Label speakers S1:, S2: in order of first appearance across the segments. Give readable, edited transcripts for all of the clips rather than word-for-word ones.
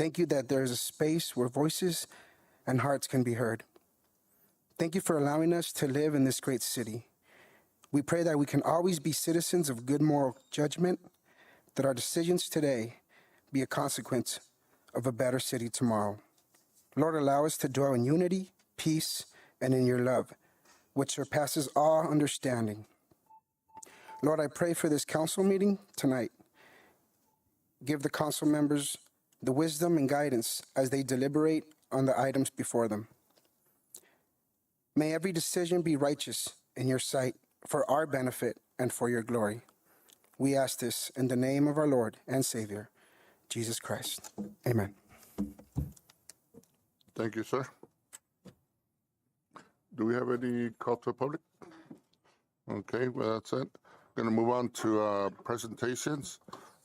S1: Thank you that there is a space where voices and hearts can be heard. Thank you for allowing us to live in this great city. We pray that we can always be citizens of good moral judgment, that our decisions today be a consequence of a better city tomorrow. Lord, allow us to dwell in unity, peace, and in your love, which surpasses all understanding. Lord, I pray for this council meeting tonight. Give the council members the wisdom and guidance as they deliberate on the items before them. May every decision be righteous in your sight for our benefit and for your glory. We ask this in the name of our Lord and Savior, Jesus Christ. Amen.
S2: Thank you, sir. Do we have any call to the public? Okay, well, that's it. Going to move on to presentations.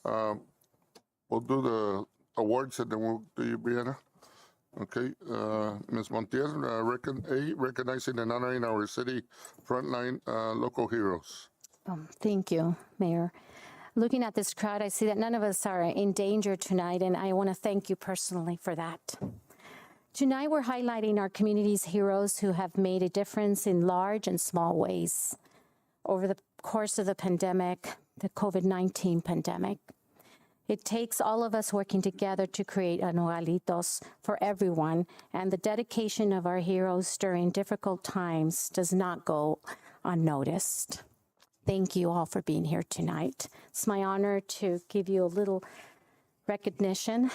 S2: We'll do the awards and then we'll do you, Brianna. Okay, Ms. Montiel, recognizing and honoring our city frontline local heroes.
S3: Thank you, Mayor. Looking at this crowd, I see that none of us are in danger tonight, and I want to thank you personally for that. Tonight, we're highlighting our community's heroes who have made a difference in large and small ways over the course of the pandemic, the COVID-19 pandemic. It takes all of us working together to create a Nogalitos for everyone, and the dedication of our heroes during difficult times does not go unnoticed. Thank you all for being here tonight. It's my honor to give you a little recognition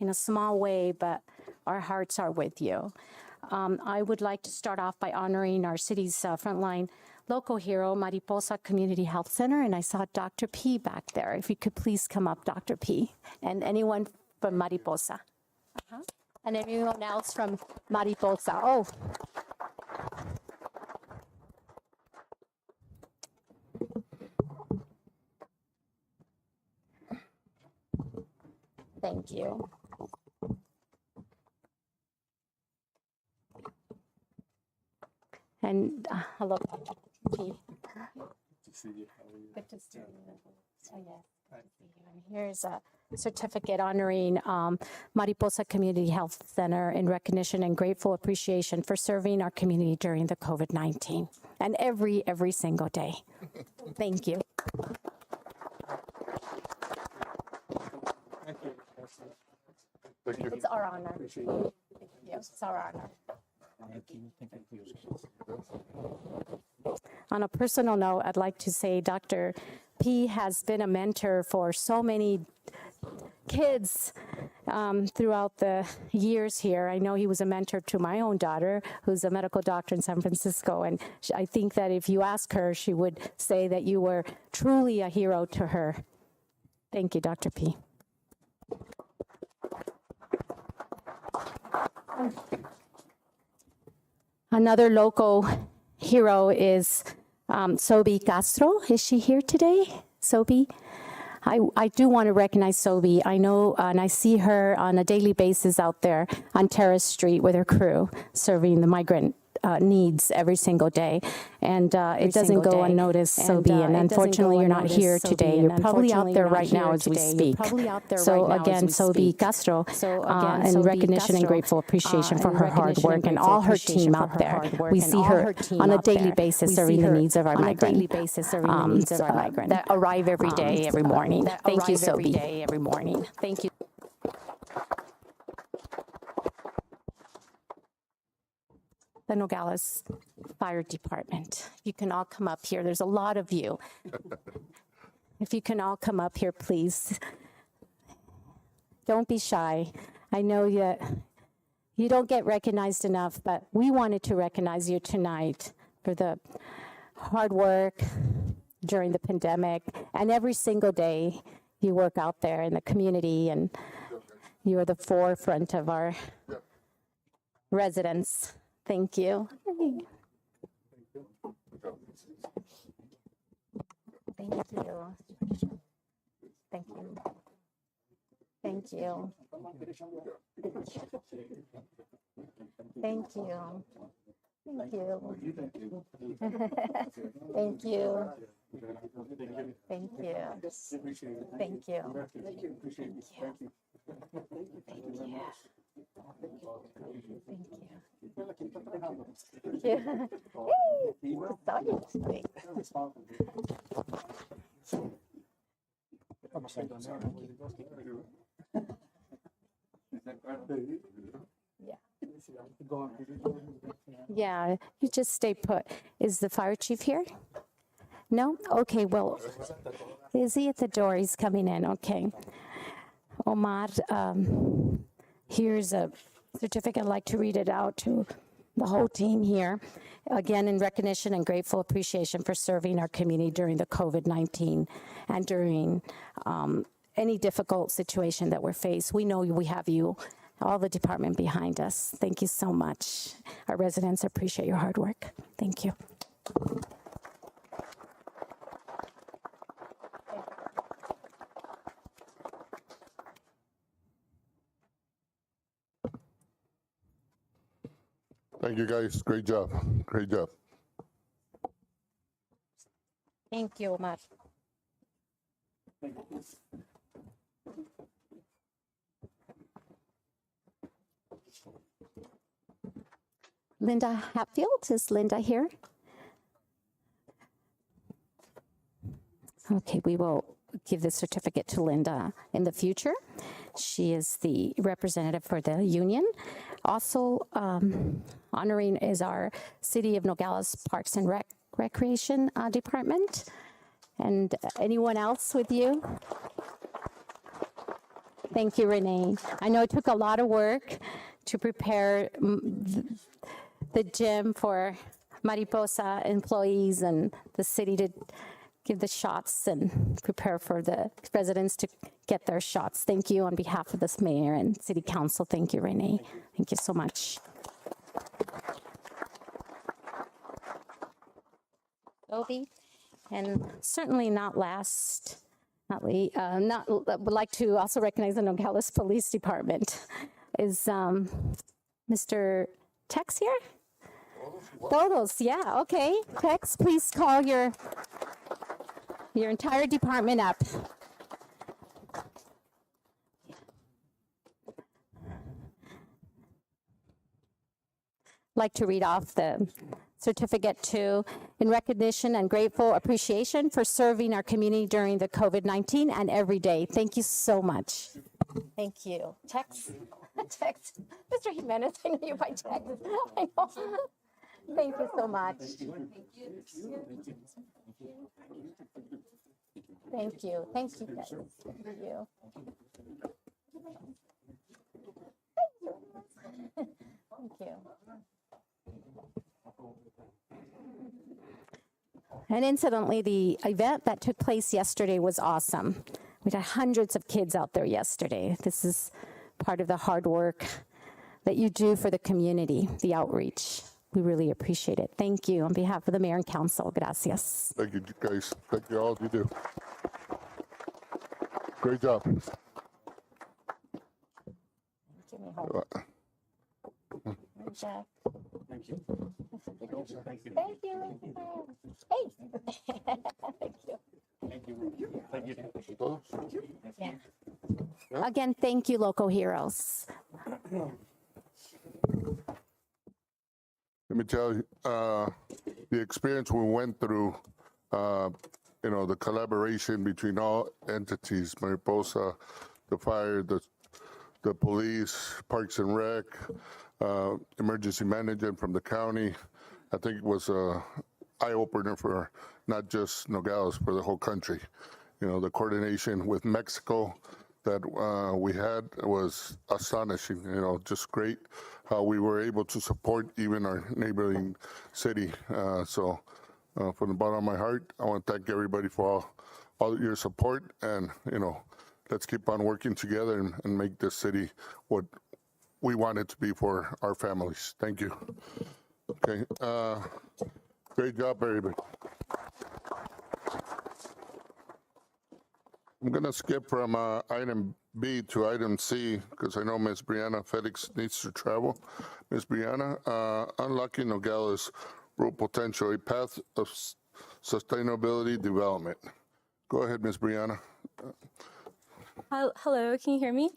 S3: in a small way, but our hearts are with you. I would like to start off by honoring our city's frontline local hero, Mariposa Community Health Center, and I saw Dr. P back there. If you could please come up, Dr. P, and anyone from Mariposa. And everyone else from Mariposa. Oh. Thank you. And hello, Dr. P. Good to see you. Good to see you. Oh, yes. Good to see you. And here's a certificate honoring Mariposa Community Health Center in recognition and grateful appreciation for serving our community during the COVID-19 and every single day. Thank you.
S2: Thank you.
S3: It's our honor. Thank you. It's our honor. On a personal note, I'd like to say Dr. P has been a mentor for so many kids throughout the years here. I know he was a mentor to my own daughter, who's a medical doctor in San Francisco, and I think that if you ask her, she would say that you were truly a hero to her. Thank you, Dr. P. Another local hero is Sobi Castro. Is she here today, Sobi? I do want to recognize Sobi. I know, and I see her on a daily basis out there on Terrace Street with her crew, serving the migrant needs every single day. And it doesn't go unnoticed, Sobi, and unfortunately you're not here today. You're probably out there right now as we speak. So again, Sobi Castro, in recognition and grateful appreciation for her hard work and all her team out there. We see her on a daily basis serving the needs of our migrants that arrive every day, every morning. Thank you, Sobi. Thank you. The Nogales Fire Department. You can all come up here. There's a lot of you. If you can all come up here, please. Don't be shy. I know you don't get recognized enough, but we wanted to recognize you tonight for the hard work during the pandemic, and every single day you work out there in the community, and you are the forefront of our residents. Thank you. Thank you. Thank you. Thank you. Thank you. Thank you. Thank you. Thank you. Thank you. Thank you. Thank you. Yeah, you just stay put. Is the fire chief here? No? Okay, well, is he at the door? He's coming in, okay. Omar, here's a certificate. I'd like to read it out to the whole team here. Again, in recognition and grateful appreciation for serving our community during the COVID-19 and during any difficult situation that we're faced. We know we have you, all the department behind us. Thank you so much. Our residents appreciate your hard work. Thank you.
S2: Thank you, guys. Great job. Great job.
S3: Thank you, Omar. Linda Hatfield, is Linda here? Okay, we will give the certificate to Linda in the future. She is the representative for the union. Also honoring is our City of Nogales Parks and Recreation Department. And anyone else with you? Thank you, Renee. I know it took a lot of work to prepare the gym for Mariposa employees and the city to give the shots and prepare for the residents to get their shots. Thank you on behalf of this mayor and city council. Thank you, Renee. Thank you so much. Obi, and certainly not last, would like to also recognize the Nogales Police Department. Is Mr. Tex here? Todos, yeah, okay. Tex, please call your entire department up. Like to read off the certificate to in recognition and grateful appreciation for serving our community during the COVID-19 and every day. Thank you so much. Thank you. Tex, Tex, Mr. Jimenez, I know you by text. I know. Thank you so much. Thank you. Thank you, guys. Thank you. Thank you. And incidentally, the event that took place yesterday was awesome. We had hundreds of kids out there yesterday. This is part of the hard work that you do for the community, the outreach. We really appreciate it. Thank you on behalf of the mayor and council. Gracias.
S2: Thank you, guys. Thank you all you do. Great job.
S3: Jack. Thank you. Thank you. Hey. Thank you. Thank you. Yeah. Again, thank you, local heroes.
S2: Let me tell you, the experience we went through, the collaboration between all entities, Mariposa, the fire, the police, Parks and Rec, emergency management from the county. I think it was an eye-opener for not just Nogales, for the whole country. The coordination with Mexico that we had was astonishing, just great how we were able to support even our neighboring city. So from the bottom of my heart, I want to thank everybody for all your support, and, let's keep on working together and make this city what we want it to be for our families. Thank you. Okay, great job, everybody. I'm going to skip from item B to item C because I know Ms. Brianna Felix needs to travel. Ms. Brianna, unlocking Nogales' rural potential, a path of sustainability development. Go ahead, Ms. Brianna.
S4: Hello, can you hear me?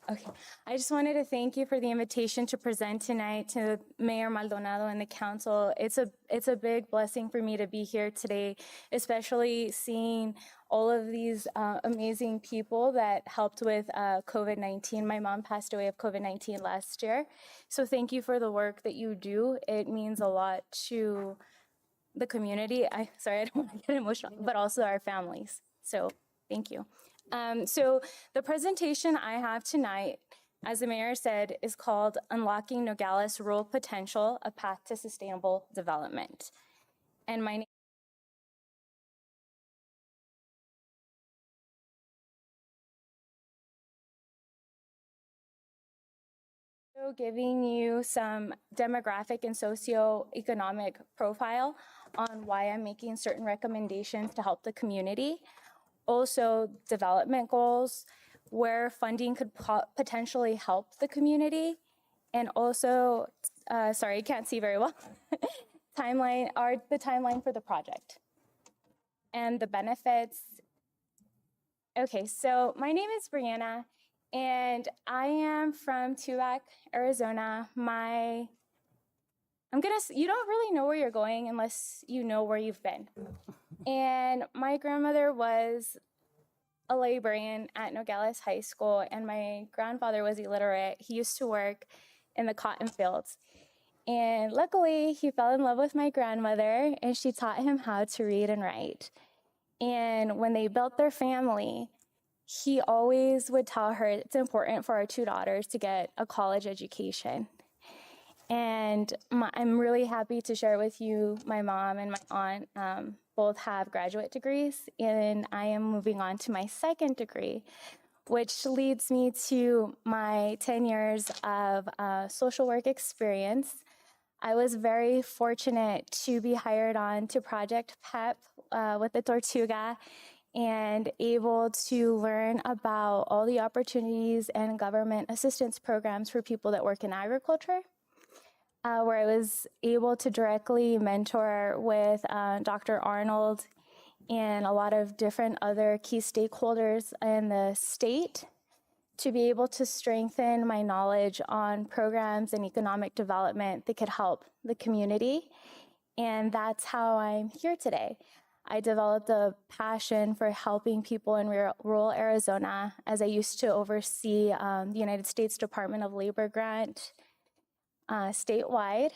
S4: Okay, I just wanted to thank you for the invitation to present tonight to Mayor Maldonado and the council. It's a big blessing for me to be here today, especially seeing all of these amazing people that helped with COVID-19. My mom passed away of COVID-19 last year. So thank you for the work that you do. It means a lot to the community. Sorry, I don't want to get emotional, but also our families. So thank you. So the presentation I have tonight, as the mayor said, is called Unlocking Nogales Rural Potential, A Path to Sustainable Development. And my name is giving you some demographic and socioeconomic profile on why I'm making certain recommendations to help the community. Also development goals, where funding could potentially help the community, and also, sorry, I can't see very well, the timeline for the project and the benefits. Okay, so my name is Brianna, and I am from Tubac, Arizona. You don't really know where you're going unless you know where you've been. And my grandmother was a librarian at Nogales High School, and my grandfather was illiterate. He used to work in the cotton fields. And luckily, he fell in love with my grandmother, and she taught him how to read and write. And when they built their family, he always would tell her it's important for our two daughters to get a college education. And I'm really happy to share with you, my mom and my aunt both have graduate degrees, and I am moving on to my second degree, which leads me to my 10 years of social work experience. I was very fortunate to be hired on to Project PEP with the Tortuga and able to learn about all the opportunities and government assistance programs for people that work in agriculture. Where I was able to directly mentor with Dr. Arnold and a lot of different other key stakeholders in the state to be able to strengthen my knowledge on programs and economic development that could help the community. And that's how I'm here today. I developed a passion for helping people in rural Arizona, as I used to oversee the United States Department of Labor grant statewide.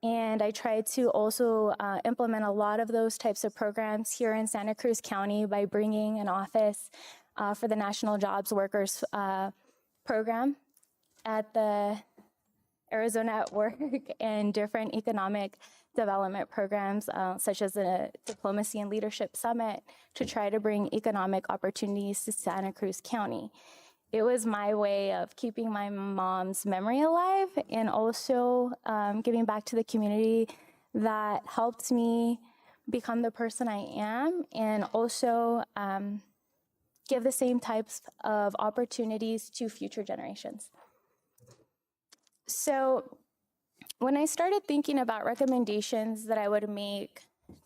S4: And I tried to also implement a lot of those types of programs here in Santa Cruz County by bringing an office for the National Jobs Workers program at the Arizona at Work and different economic development programs such as the Diplomacy and Leadership Summit to try to bring economic opportunities to Santa Cruz County. It was my way of keeping my mom's memory alive and also giving back to the community that helped me become the person I am, and also give the same types of opportunities to future generations. So when I started thinking about recommendations that I would make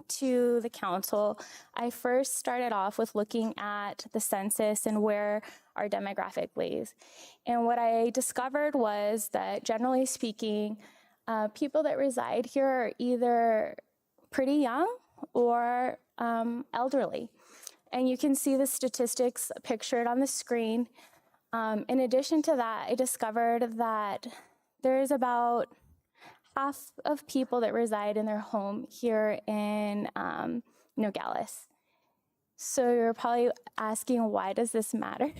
S4: to the council, I first started off with looking at the census and where our demographic lays. And what I discovered was that, generally speaking, people that reside here are either pretty young or elderly. And you can see the statistics pictured on the screen. In addition to that, I discovered that there is about half of people that reside in their home here in Nogales. So you're probably asking, why does this matter?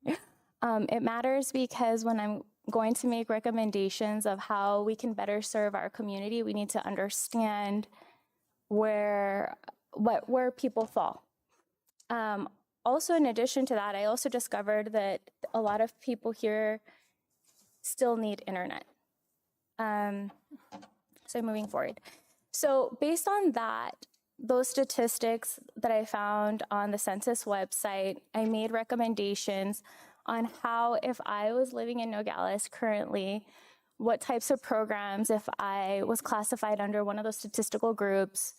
S4: It matters because when I'm going to make recommendations of how we can better serve our community, we need to understand where people fall. Also, in addition to that, I also discovered that a lot of people here still need internet. So moving forward. So based on those statistics that I found on the census website, I made recommendations on how, if I was living in Nogales currently, what types of programs, if I was classified under one of those statistical groups,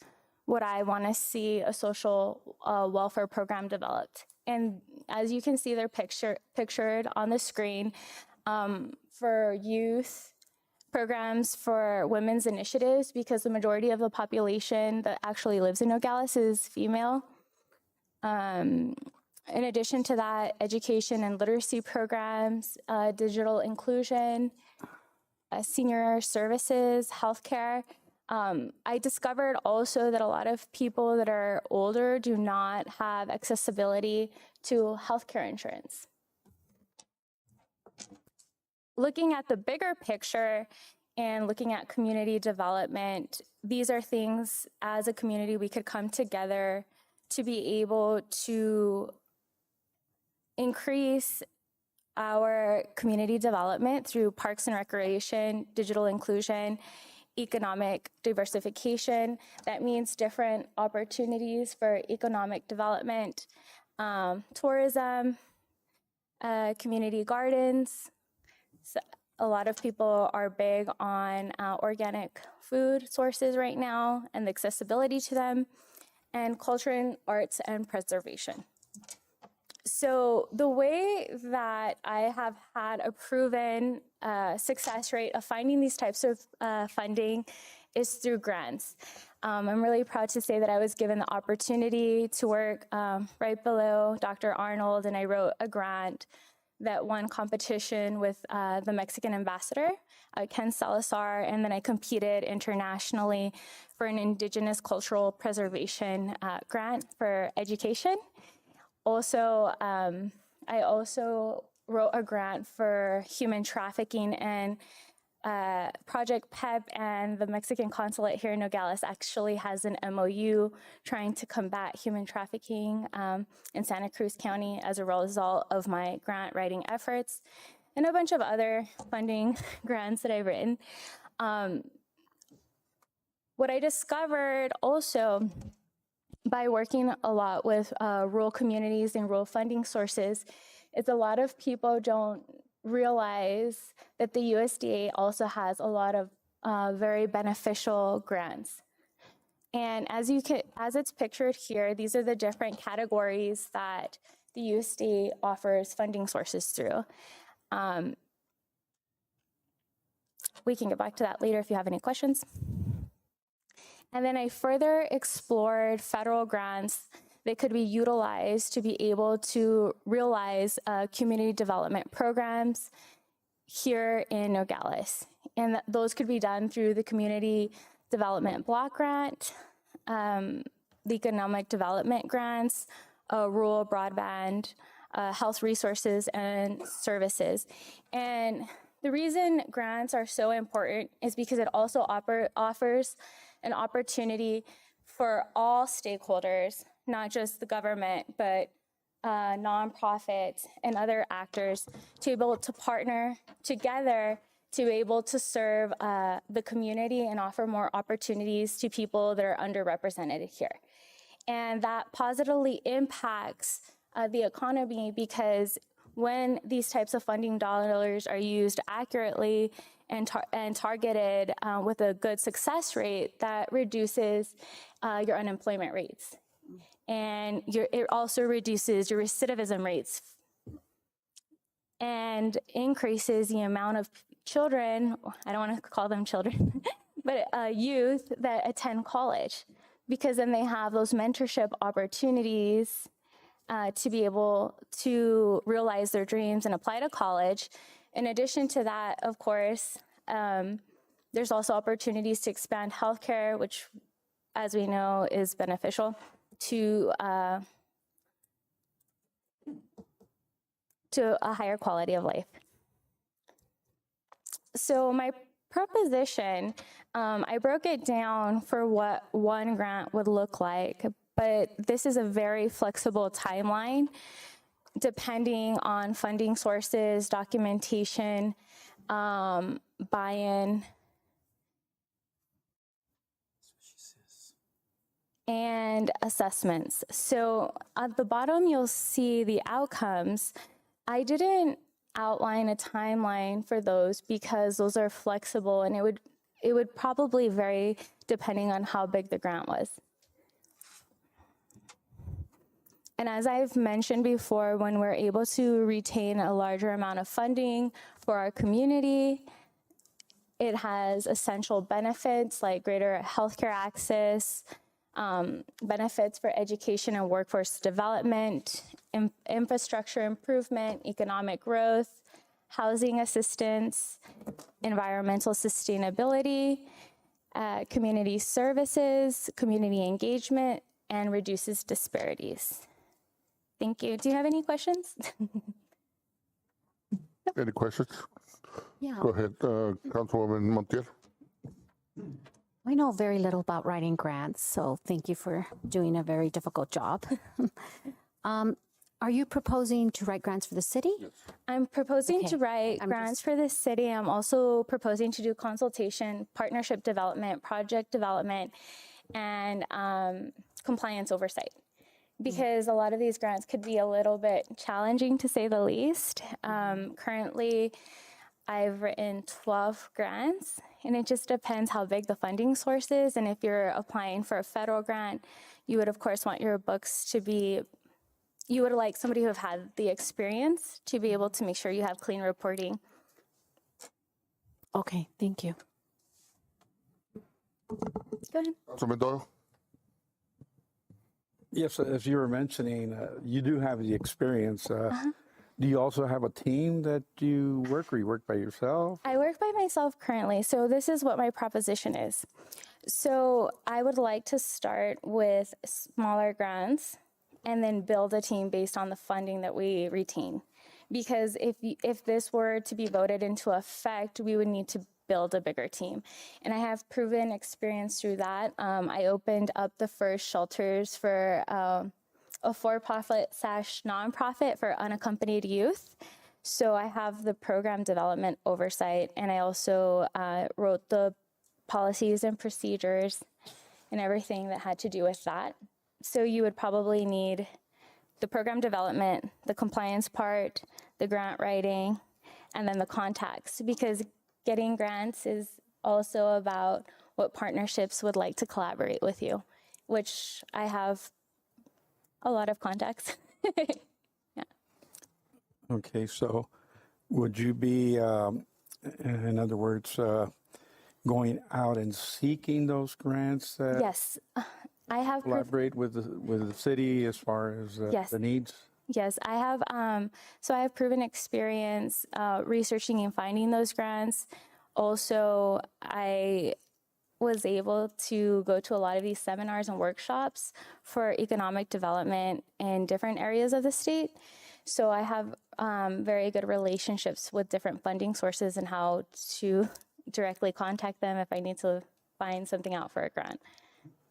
S4: would I want to see a social welfare program developed. And as you can see, they're pictured on the screen, for youth programs, for women's initiatives, because the majority of the population that actually lives in Nogales is female. In addition to that, education and literacy programs, digital inclusion, senior services, healthcare. I discovered also that a lot of people that are older do not have accessibility to healthcare insurance. Looking at the bigger picture and looking at community development, these are things as a community we could come together to be able to increase our community development through parks and recreation, digital inclusion, economic diversification. That means different opportunities for economic development, tourism, community gardens. So a lot of people are big on organic food sources right now and the accessibility to them, and culture and arts and preservation. So the way that I have had a proven success rate of finding these types of funding is through grants. I'm really proud to say that I was given the opportunity to work right below Dr. Arnold, and I wrote a grant that won competition with the Mexican ambassador, Ken Salazar, and then I competed internationally for an Indigenous cultural preservation grant for education. Also, I also wrote a grant for human trafficking, and Project PEP and the Mexican consulate here in Nogales actually has an MOU trying to combat human trafficking in Santa Cruz County as a result of my grant writing efforts, and a bunch of other funding grants that I've written. What I discovered also by working a lot with rural communities and rural funding sources is a lot of people don't realize that the USDA also has a lot of very beneficial grants. And as it's pictured here, these are the different categories that the USDA offers funding sources through. We can get back to that later if you have any questions. And then I further explored federal grants that could be utilized to be able to realize community development programs here in Nogales. And those could be done through the Community Development Block Grant, the Economic Development Grants, Rural Broadband, Health Resources and Services. And the reason grants are so important is because it also offers an opportunity for all stakeholders, not just the government, but nonprofits and other actors, to be able to partner together to be able to serve the community and offer more opportunities to people that are underrepresented here. And that positively impacts the economy, because when these types of funding dollars are used accurately and targeted with a good success rate, that reduces your unemployment rates. And it also reduces your recidivism rates and increases the amount of children, I don't want to call them children, but youth that attend college, because then they have those mentorship opportunities to be able to realize their dreams and apply to college. In addition to that, of course, there's also opportunities to expand healthcare, which, as we know, is beneficial to a higher quality of life. So my proposition, I broke it down for what one grant would look like, but this is a very flexible timeline depending on funding sources, documentation, buy-in, and assessments. So at the bottom, you'll see the outcomes. I didn't outline a timeline for those because those are flexible, and it would probably vary depending on how big the grant was. And as I've mentioned before, when we're able to retain a larger amount of funding for our community, it has essential benefits like greater healthcare access, benefits for education and workforce development, infrastructure improvement, economic growth, housing assistance, environmental sustainability, community services, community engagement, and reduces disparities. Thank you. Do you have any questions?
S2: Any questions?
S3: Yeah,
S2: Go ahead, Councilwoman Montiel.
S3: I know very little about writing grants, so thank you for doing a very difficult job. Are you proposing to write grants for the city?
S4: I'm proposing to
S3: Okay.
S4: write
S3: I'm
S4: grants for the city. I'm also proposing to do consultation, partnership development, project development, and compliance oversight. Because a lot of these grants could be a little bit challenging, to say the least. Currently, I've written 12 grants, and it just depends how big the funding source is. And if you're applying for a federal grant, you would, of course, want your books to be, you would like somebody who have had the experience to be able to make sure you have clean reporting.
S3: Okay, thank you.
S4: Go ahead.
S2: Councilman Doyle.
S5: Yes, as you were mentioning, you do have the experience. Do you also have a team that you work, or you work by yourself?
S4: I work by myself currently, so this is what my proposition is. So I would like to start with smaller grants and then build a team based on the funding that we retain. Because if this were to be voted into effect, we would need to build a bigger team. And I have proven experience through that. I opened up the first shelters for a for-profit / nonprofit for unaccompanied youth. So I have the program development oversight, and I also wrote the policies and procedures and everything that had to do with that. So you would probably need the program development, the compliance part, the grant writing, and then the contacts, because getting grants is also about what partnerships would like to collaborate with you, which I have a lot of contacts.
S5: Okay, so would you be, in other words, going out and seeking those grants that
S4: Yes, I have.
S5: collaborate with the city as far as
S4: Yes.
S5: the needs?
S4: Yes, I have. So I have proven experience researching and finding those grants. Also, I was able to go to a lot of these seminars and workshops for economic development in different areas of the state. So I have very good relationships with different funding sources and how to directly contact them if I need to find something out for a grant.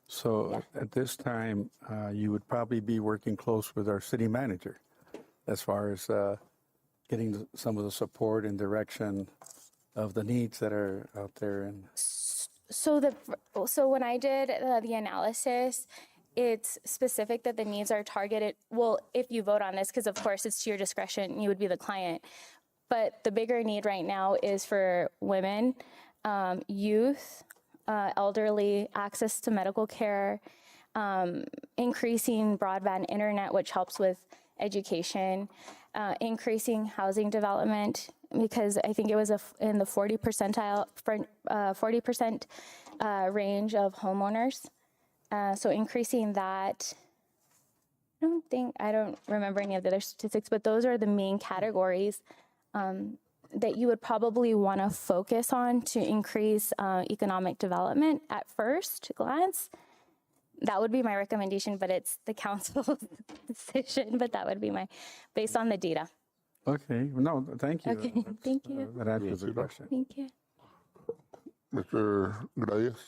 S5: So at this time, you would probably be working close with our city manager as far as getting some of the support and direction of the needs that are out there. And
S4: So when I did the analysis, it's specific that the needs are targeted. Well, if you vote on this, because of course it's to your discretion, you would be the client. But the bigger need right now is for women, youth, elderly, access to medical care, increasing broadband internet, which helps with education, increasing housing development, because I think it was in the 40% range of homeowners. So increasing that, I don't remember any of the other statistics, but those are the main categories that you would probably want to focus on to increase economic development at first glance. That would be my recommendation, but it's the council's decision, but that would be based on the data.
S5: okay, no, thank you.
S4: Okay, thank you.
S5: That answers the question.
S4: Thank you.
S2: Mr. Gradius.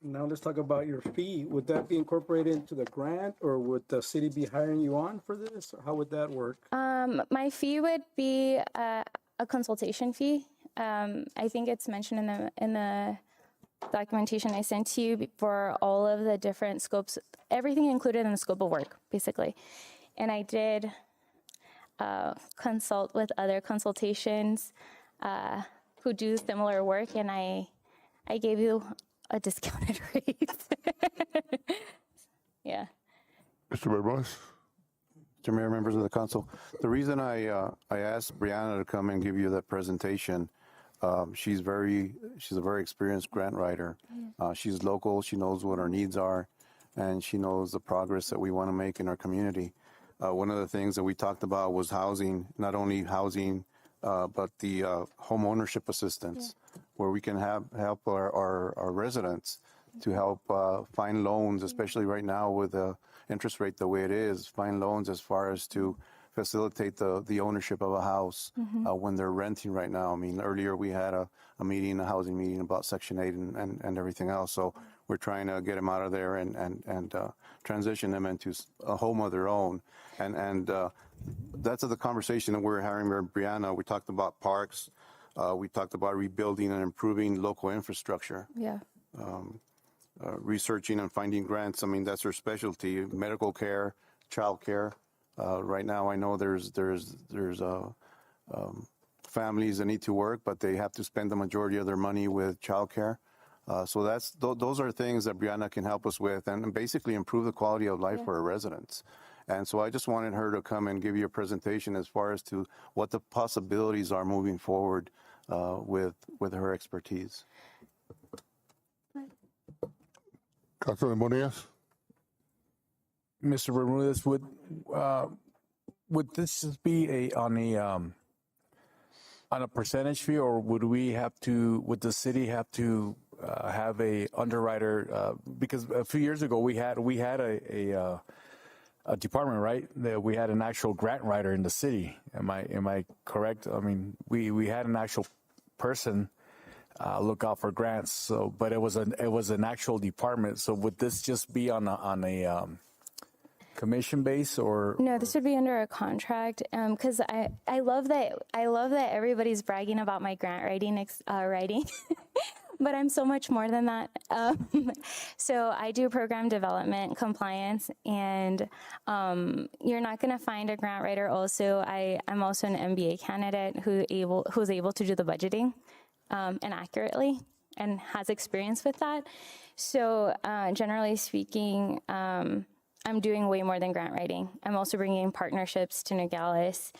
S6: Now let's talk about your fee. Would that be incorporated into the grant, or would the city be hiring you on for this? Or how would that work?
S4: My fee would be a consultation fee. I think it's mentioned in the documentation I sent to you for all of the different scopes, everything included in the scope of work, basically. And I did consult with other consultations who do similar work, and I gave you a discounted rate. Yeah.
S2: Mr. Bermúdez.
S7: Mr. Mayor, members of the council. The reason I asked Brianna to come and give you that presentation, she's a very experienced grant writer. She's local. She knows what our needs are, and she knows the progress that we want to make in our community. One of the things that we talked about was housing, not only housing, but the home ownership assistance, where we can help our residents to help find loans, especially right now with the interest rate the way it is, find loans as far as to facilitate the ownership of a house when they're renting right now. I mean, earlier we had a meeting, a housing meeting about Section 8 and everything else. So we're trying to get them out of there and transition them into a home of their own. And that's the conversation that we're having with Brianna. We talked about parks. We talked about rebuilding and improving local infrastructure.
S4: Yeah.
S7: Researching and finding grants. I mean, that's her specialty. Medical care, child care. Right now, I know there's families that need to work, but they have to spend the majority of their money with child care. So those are things that Brianna can help us with and basically improve the quality of life for our residents. And so I just wanted her to come and give you a presentation as far as to what the possibilities are moving forward with her expertise.
S2: Councilman Bonillas?
S8: Mr. Bermudez, would this just be on a percentage fee, or would the city have to have a underwriter? Because a few years ago we had a department, right? That we had an actual grant writer in the city. Am I correct? I mean, we had an actual person look out for grants. So, but it was an actual department. So would this just be on a commission base, or
S4: No, this would be under a contract. Because I love that everybody's bragging about my grant writing but I'm so much more than that. So I do program development, compliance, and you're not going to find a grant writer. Also, I'm also an MBA candidate who's able to do the budgeting and accurately and has experience with that. So generally speaking, I'm doing way more than grant writing. I'm also bringing partnerships to Nogales.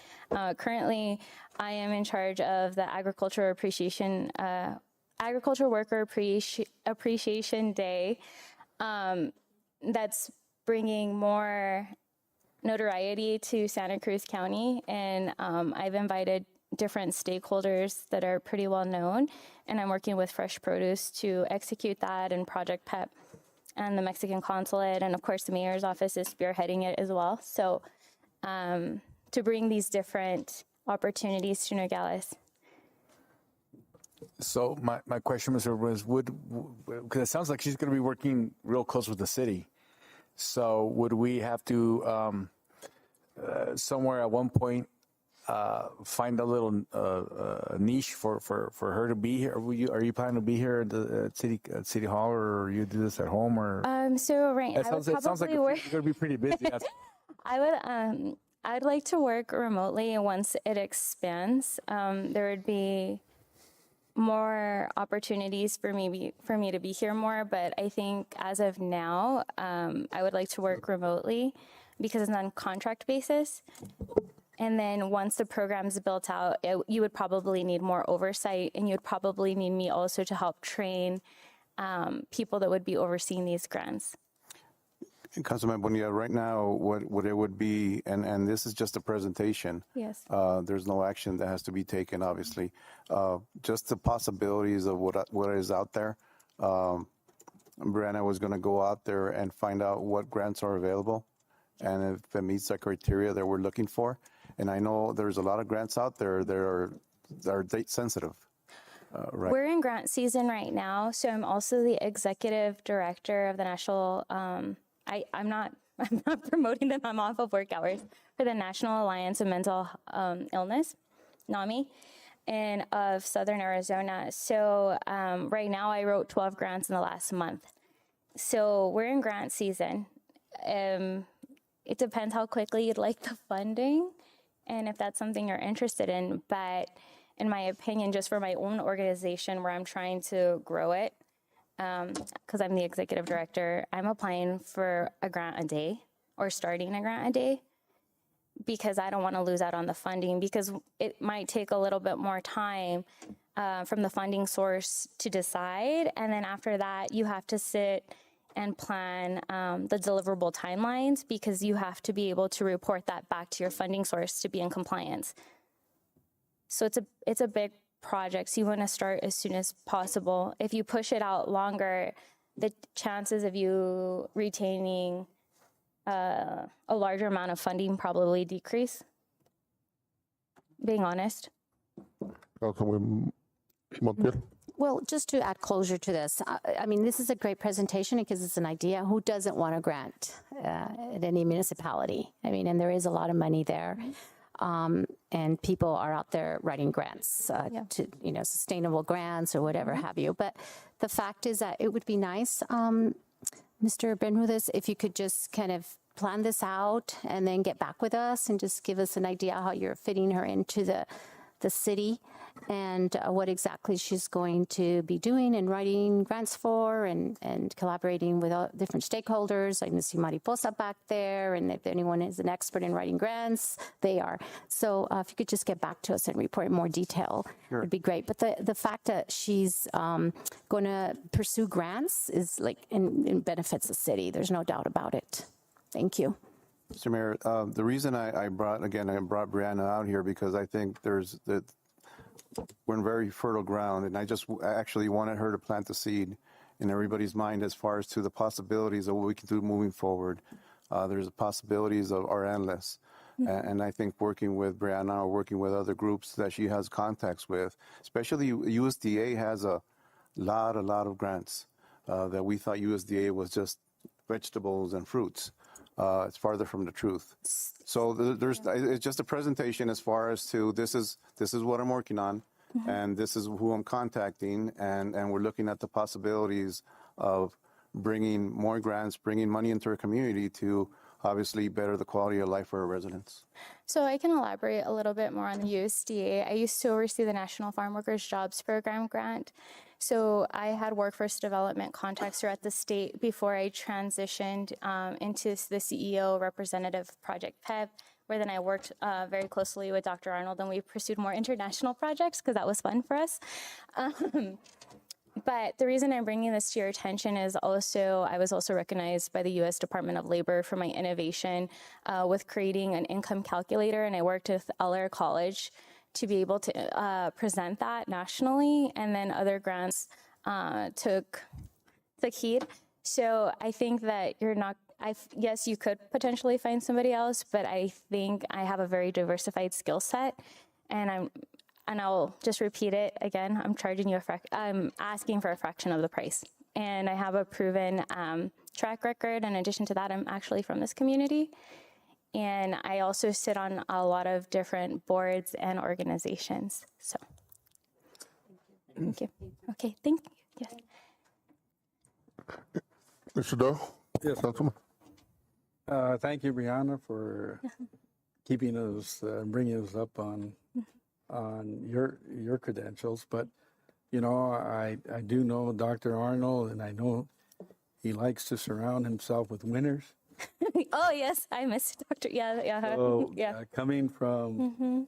S4: Currently, I am in charge of the Agriculture Worker Appreciation Day. That's bringing more notoriety to Santa Cruz County, and I've invited different stakeholders that are pretty well known, and I'm working with Fresh Produce to execute that, and Project PEP and the Mexican consulate, and of course the mayor's office is spearheading it as well. So to bring these different opportunities to Nogales.
S8: So my question, Mr. was because it sounds like she's going to be working real close with the city. So would we have to somewhere at one point find a little niche for her to be here? Are you planning to be here at City Hall, or you do this at home, or?
S4: So right,
S8: It sounds like you're going to be pretty busy.
S4: I'd like to work remotely once it expands. There would be more opportunities for me to be here more, but I think as of now, I would like to work remotely because it's on contract basis. And then once the program's built out, you would probably need more oversight, and you'd probably need me also to help train people that would be overseeing these grants.
S7: Councilman Bonilla, right now, what it would be, and this is just a presentation.
S4: Yes.
S7: There's no action that has to be taken, obviously. Just the possibilities of what is out there. Brianna was going to go out there and find out what grants are available, and if it meets the criteria that we're looking for. And I know there's a lot of grants out there that are date sensitive. Right.
S4: We're in grant season right now, so I'm also the executive director of the national. I'm not promoting them. I'm off of work hours for the National Alliance of Mental Illness, NAMI, and of Southern Arizona. So right now I wrote 12 grants in the last month. So we're in grant season. It depends how quickly you'd like the funding and if that's something you're interested in. But in my opinion, just for my own organization where I'm trying to grow it, because I'm the executive director, I'm applying for a grant a day or starting a grant a day. because I don't want to lose out on the funding, because it might take a little bit more time from the funding source to decide. And then after that, you have to sit and plan the deliverable timelines, because you have to be able to report that back to your funding source to be in compliance. So it's a big project. So you want to start as soon as possible. If you push it out longer, the chances of you retaining a larger amount of funding probably decrease, being honest.
S2: Councilwoman Montiel.
S3: Well, just to add closure to this, I mean, this is a great presentation because it's an idea. Who doesn't want a grant at any municipality? I mean, and there is a lot of money there. And people are out there writing grants to, sustainable grants or whatever have you. But the fact is that it would be nice, Mr. Bermudez, if you could just kind of plan this out and then get back with us and just give us an idea how you're fitting her into the city and what exactly she's going to be doing and writing grants for and collaborating with all different stakeholders. I can see Mariposa back there, and if anyone is an expert in writing grants, they are. So if you could just get back to us and report in more detail,
S7: Sure.
S3: it'd be great. But the fact that she's going to pursue grants is and benefits the city. There's no doubt about it. Thank you.
S7: Mr. Mayor, the reason I brought Brianna out here because I think we're in very fertile ground, and I actually wanted her to plant the seed in everybody's mind as far as to the possibilities of what we can do moving forward. There's the possibilities are endless. And I think working with Brianna or working with other groups that she has contacts with, especially USDA has a lot of grants that we thought USDA was just vegetables and fruits. It's farther from the truth. So it's just a presentation as far as to this is what I'm working on, and this is who I'm contacting, and we're looking at the possibilities of bringing more grants, bringing money into our community to obviously better the quality of life for our residents.
S4: So I can elaborate a little bit more on the USDA. I used to oversee the National Farm Workers Jobs Program grant. So I had workforce development contacts throughout the state before I transitioned into the CEO representative project PEP, where then I worked very closely with Dr. Arnold, and we pursued more international projects because that was fun for us. But the reason I'm bringing this to your attention is I was also recognized by the U.S. Department of Labor for my innovation with creating an income calculator, and I worked with Eller College to be able to present that nationally, and then other grants took heed. So I think that yes, you could potentially find somebody else, but I think I have a very diversified skill set, and I'll just repeat it again. I'm asking for a fraction of the price, and I have a proven track record. In addition to that, I'm actually from this community. And I also sit on a lot of different boards and organizations. So, thank you. Okay, thank you. Yes.
S2: Mr. Doe?
S5: Yes.
S2: Councilman?
S5: Thank you, Brianna, for keeping us, bringing us up on your credentials. But, I do know Dr. Arnold, and I know he likes to surround himself with winners.
S4: Oh yes, I miss Dr. Yeah.
S5: So,
S4: yeah.
S5: Coming from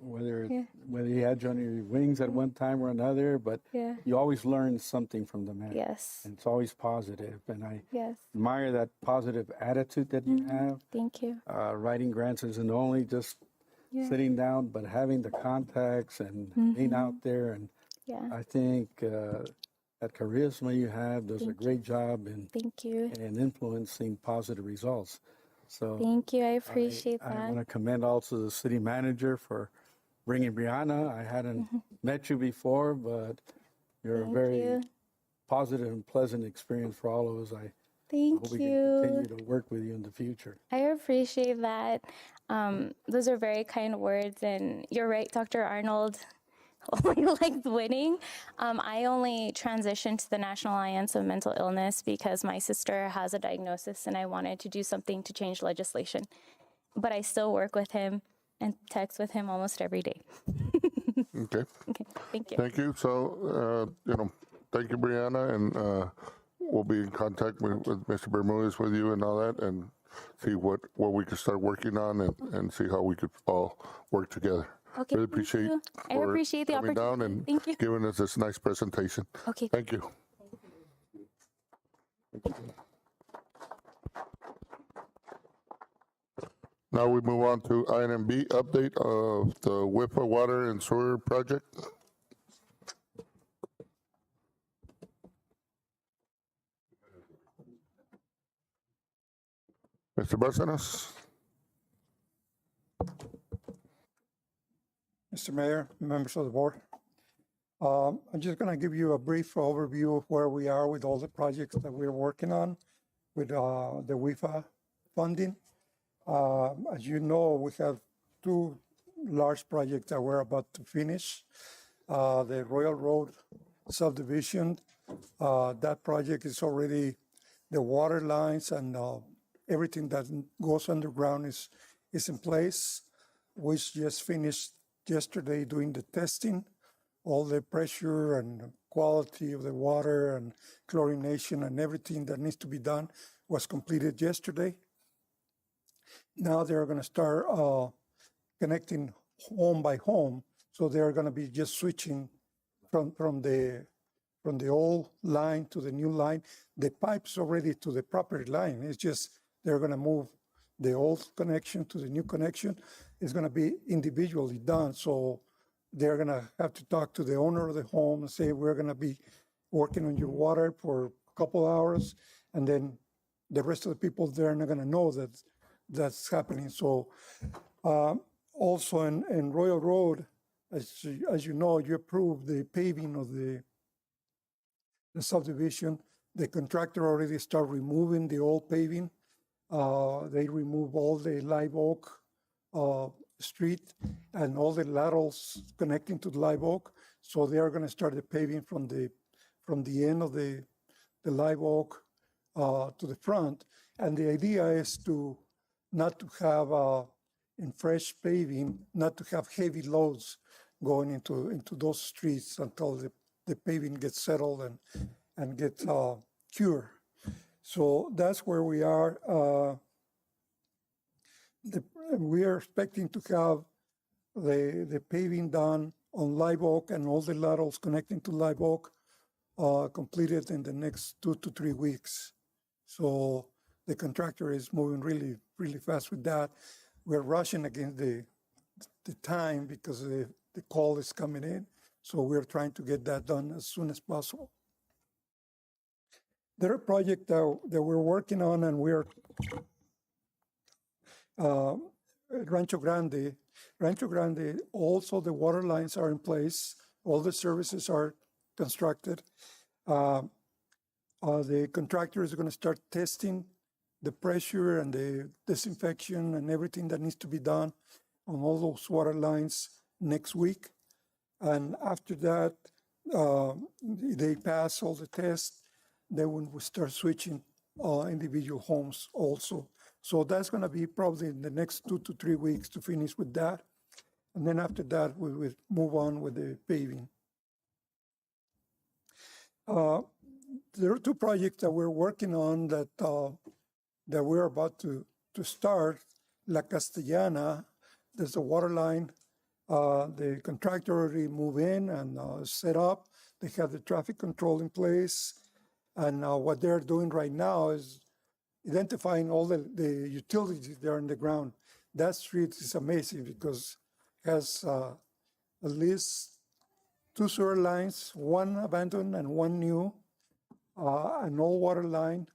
S5: whether you had you on your wings at one time or another, but
S4: Yeah.
S5: you always learn something from the man.
S4: Yes.
S5: And it's always positive, and I
S4: Yes.
S5: admire that positive attitude that you have.
S4: Thank you.
S5: Writing grants isn't only just sitting down, but having the contacts and being out there. And
S4: Yeah.
S5: I think that charisma you have does a great job
S4: Thank you.
S5: in influencing positive results. So
S4: Thank you. I appreciate
S5: I
S4: that.
S5: want to commend also the city manager for bringing Brianna. I hadn't met you before, but you're
S4: Thank
S5: a very
S4: you.
S5: positive and pleasant experience for all of us. I
S4: Thank
S5: hope we can
S4: you.
S5: continue to work with you in the future.
S4: I appreciate that. Those are very kind words, and you're right, Dr. Arnold only likes winning. I only transitioned to the National Alliance of Mental Illness because my sister has a diagnosis, and I wanted to do something to change legislation. But I still work with him and text with him almost every day.
S2: Okay.
S4: Okay, thank you.
S2: Thank you. So, thank you, Brianna, and we'll be in contact with Mr. Bermudez with you and all that, and see what we could start working on and see how we could all work together.
S4: Okay,
S2: Really
S4: thank
S2: appreciate
S4: you. I
S2: for
S4: appreciate the
S2: coming down
S4: opportunity.
S2: and
S4: Thank you.
S2: giving us this nice presentation.
S4: Okay.
S2: Thank you. Now we move on to item B, update of the WIPA water and sewer project. Mr. Bárcenas?
S9: Mr. Mayor, members of the board. I'm just going to give you a brief overview of where we are with all the projects that we're working on with the WIFA funding. As you know, we have two large projects that we're about to finish. The Royal Road subdivision, that project is already, the water lines and everything that goes underground is in place. We just finished yesterday doing the testing. All the pressure and quality of the water and chlorination and everything that needs to be done was completed yesterday. Now they're going to start connecting home by home. So they're going to be just switching from the old line to the new line. The pipe's already to the property line. It's just they're going to move the old connection to the new connection. It's going to be individually done. So they're going to have to talk to the owner of the home and say, we're going to be working on your water for a couple hours. And then the rest of the people, they're not going to know that that's happening. So also in Royal Road, as you know, you approved the paving of the subdivision. The contractor already started removing the old paving. They remove all the live oak street and all the laterals connecting to the live oak. So they are going to start the paving from the end of the live oak to the front. And the idea is not to have in fresh paving, not to have heavy loads going into those streets until the paving gets settled and gets cured. So that's where we are. We are expecting to have the paving done on Live Oak and all the laterals connecting to Live Oak completed in the next 2 to 3 weeks. So the contractor is moving really, really fast with that. We're rushing against the time because the call is coming in. So we're trying to get that done as soon as possible. There are projects that we're working on, and we're Rancho Grande. Rancho Grande, also the water lines are in place. All the services are constructed. The contractor is going to start testing the pressure and the disinfection and everything that needs to be done on all those water lines next week. And after that, they pass all the tests. Then we start switching individual homes also. So that's going to be probably in the next 2 to 3 weeks to finish with that. And then after that, we will move on with the paving. There are two projects that we're working on that we're about to start. La Castellana, there's a water line. The contractor already moved in and set up. They have the traffic control in place. And what they're doing right now is identifying all the utilities there in the ground. That street is amazing because it has at least 2 sewer lines, 1 abandoned and 1 new, an old water line,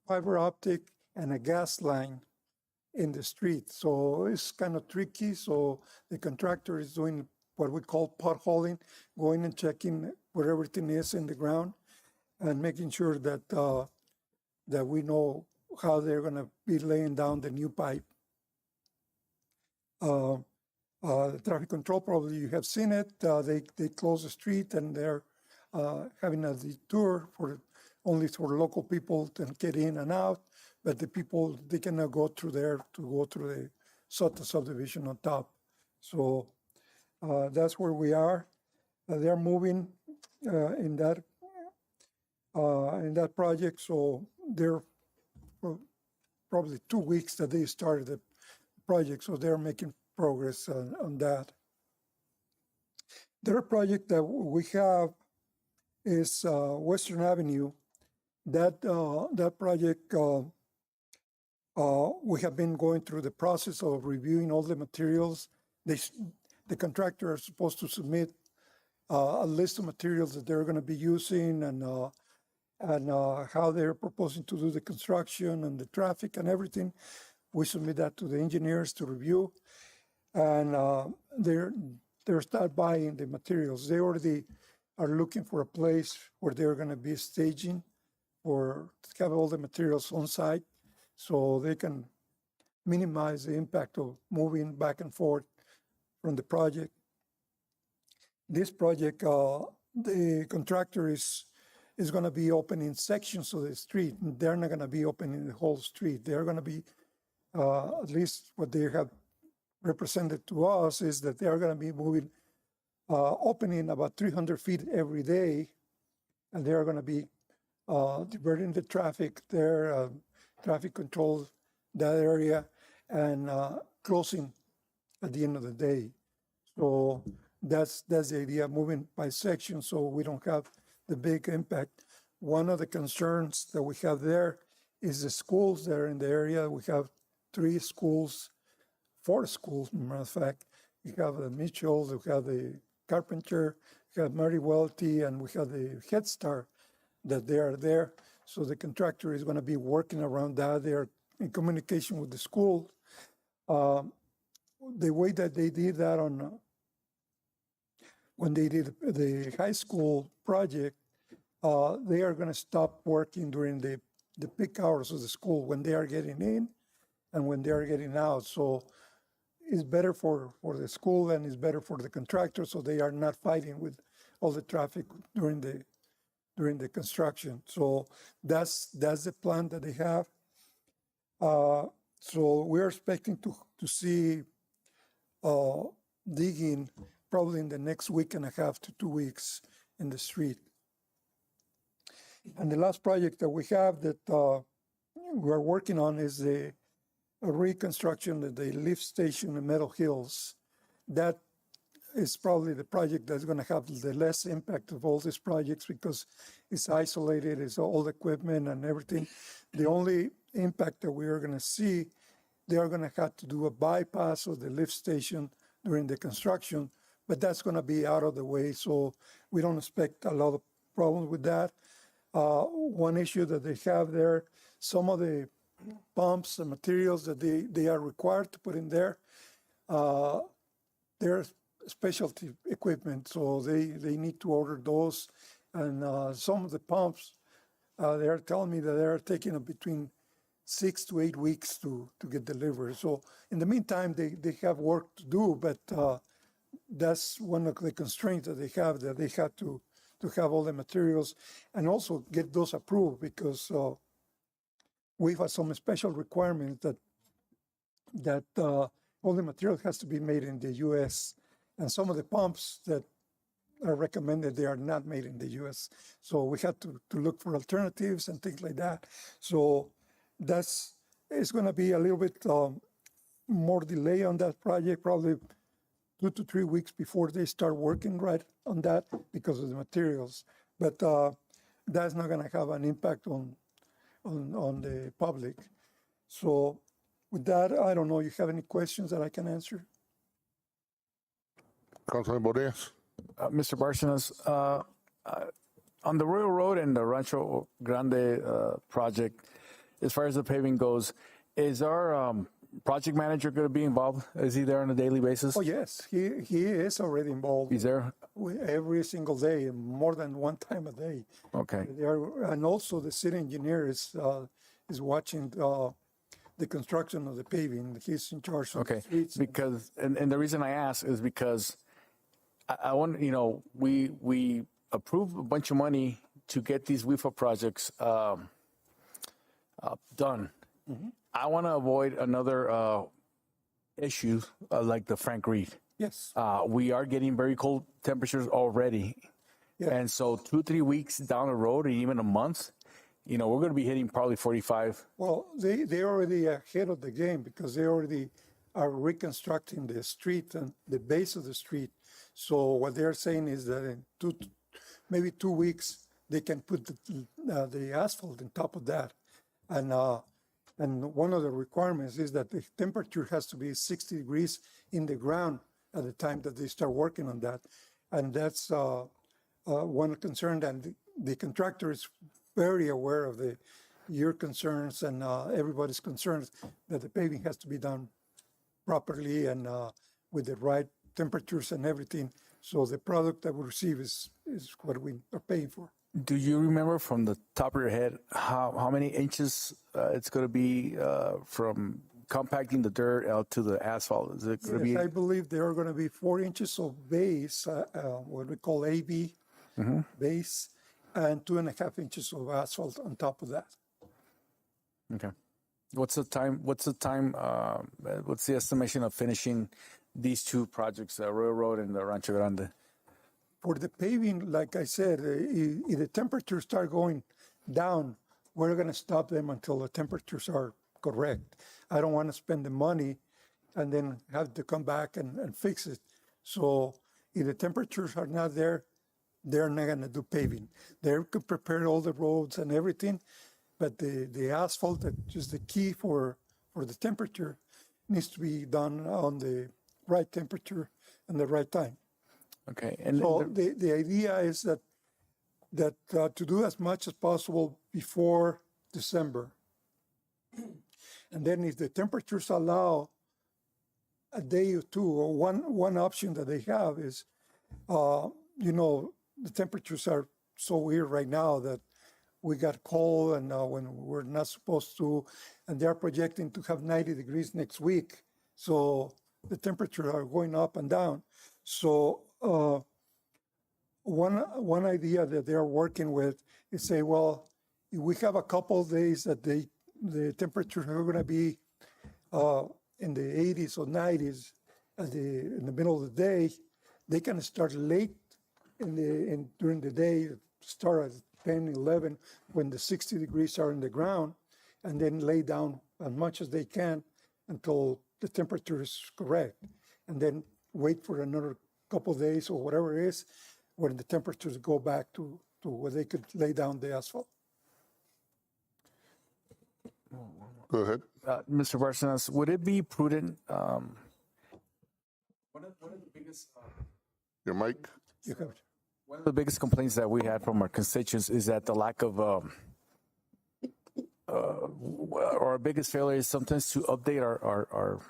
S9: fiber optic, and a gas line in the street. So it's kind of tricky. So the contractor is doing what we call potholing, going and checking where everything is in the ground and making sure that that we know how they're going to be laying down the new pipe. The traffic control, probably you have seen it. They close the street and they're having a detour only for local people to get in and out. But the people, they cannot go through there to go through the Soto subdivision on top. So that's where we are. They're moving in that project. So they're probably 2 weeks that they started the project, so they're making progress on that. The other project that we have is Western Avenue. That project, we have been going through the process of reviewing all the materials. The contractor is supposed to submit a list of materials that they're going to be using and how they're proposing to do the construction and the traffic and everything. We submit that to the engineers to review, and they're start buying the materials. They already are looking for a place where they're going to be staging or have all the materials on site, so they can minimize the impact of moving back and forth from the project. This project, the contractor is going to be opening sections of the street. They're not going to be opening the whole street. They're going to be, at least what they have represented to us, is that they are going to be moving, opening about 300 feet every day, and they are going to be diverting the traffic there, traffic control that area, and closing at the end of the day. So that's the idea, moving by section, so we don't have the big impact. One of the concerns that we have there is the schools that are in the area. We have 4 schools, matter of fact. We have the Mitchells, we have the Carpenter, we have Mary Welty, and we have the Head Start that they are there. So the contractor is going to be working around that. They are in communication with the school. The way that they did that when they did the high school project, they are going to stop working during the peak hours of the school, when they are getting in and when they are getting out. So it's better for the school and it's better for the contractor, so they are not fighting with all the traffic during the construction. So that's the plan that they have. So we're expecting to see digging probably in the next week and a half to 2 weeks in the street. And the last project that we have that we're working on is the reconstruction of the lift station in Meadow Hills. That is probably the project that's going to have the less impact of all these projects because it's isolated, it's all equipment and everything. The only impact that we are going to see, they are going to have to do a bypass of the lift station during the construction, but that's going to be out of the way, so we don't expect a lot of problems with that. One issue that they have there, some of the pumps and materials that they are required to put in there, they're specialty equipment, so they need to order those. And some of the pumps, they're telling me that they're taking between 6 to 8 weeks to get delivered. So in the meantime, they have work to do, but that's one of the constraints that they have to have all the materials and also get those approved, because we have some special requirements that all the material has to be made in the U.S. And some of the pumps that are recommended, they are not made in the U.S. So we had to look for alternatives and things like that. So it's going to be a little bit more delay on that project, probably 2 to 3 weeks before they start working right on that because of the materials. But that's not going to have an impact on the public. So with that, I don't know, you have any questions that I can answer?
S2: Councilman Boreas.
S8: Mr. Barcenas, on the Royal Road and the Rancho Grande project, as far as the paving goes, is our project manager going to be involved? Is he there on a daily basis?
S9: Oh, yes, he is already involved.
S8: He's there?
S9: Every single day, more than one time a day.
S8: Okay.
S9: And also the city engineer is watching the construction of the paving. He's in charge of the streets.
S8: Because, and the reason I ask is because I want, we approved a bunch of money to get these WIFA projects done. Mm-hmm. I want to avoid another issue like the Frank Reed.
S9: Yes.
S8: We are getting very cold temperatures already. Yeah. And so 2-3 weeks down the road, or even a month, we're going to be hitting probably 45.
S9: Well, they already ahead of the game because they already are reconstructing the street and the base of the street. So what they're saying is that in maybe 2 weeks, they can put the asphalt on top of that. And one of the requirements is that the temperature has to be 60 degrees in the ground at the time that they start working on that. And that's one concern. And the contractor is very aware of your concerns and everybody's concerns that the paving has to be done properly and with the right temperatures and everything. So the product that we receive is what we are paying for.
S8: Do you remember from the top of your head how many inches it's going to be from compacting the dirt out to the asphalt? Is it going to be?
S9: I believe there are going to be 4 inches of base, what we call AB base, and 2.5 inches of asphalt on top of that.
S8: Okay. What's the time? What's the estimation of finishing these two projects, Royal Road and the Rancho Grande?
S9: For the paving, like I said, if the temperatures start going down, we're going to stop them until the temperatures are correct. I don't want to spend the money and then have to come back and fix it. So if the temperatures are not there, they're not going to do paving. They could prepare all the roads and everything, but the asphalt, that is the key for the temperature, needs to be done on the right temperature and the right time.
S8: Okay. And
S9: So the idea is that to do as much as possible before December. And then if the temperatures allow a day or two, or one option that they have is, the temperatures are so weird right now that we got cold and when we're not supposed to, and they're projecting to have 90 degrees next week. So the temperatures are going up and down. So one idea that they're working with is say, well, if we have a couple of days that the temperatures are going to be in the 80s or 90s in the middle of the day, they can start late during the day, start at 10, 11, when the 60 degrees are in the ground, and then lay down as much as they can until the temperature is correct, and then wait for another couple of days or whatever it is when the temperatures go back to where they could lay down the asphalt.
S2: Go ahead.
S8: Mr. Barcenas, would it be prudent? One of the biggest.
S2: Your mic.
S9: You have it.
S8: One of the biggest complaints that we had from our constituents is that the lack of, or our biggest failure is sometimes to update our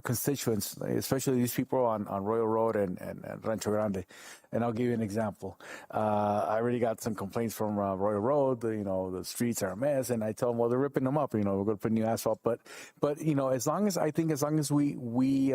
S8: constituents, especially these people on Royal Road and Rancho Grande. And I'll give you an example. I already got some complaints from Royal Road. The streets are a mess, and I tell them, well, they're ripping them up. We're going to put new asphalt. But as long as we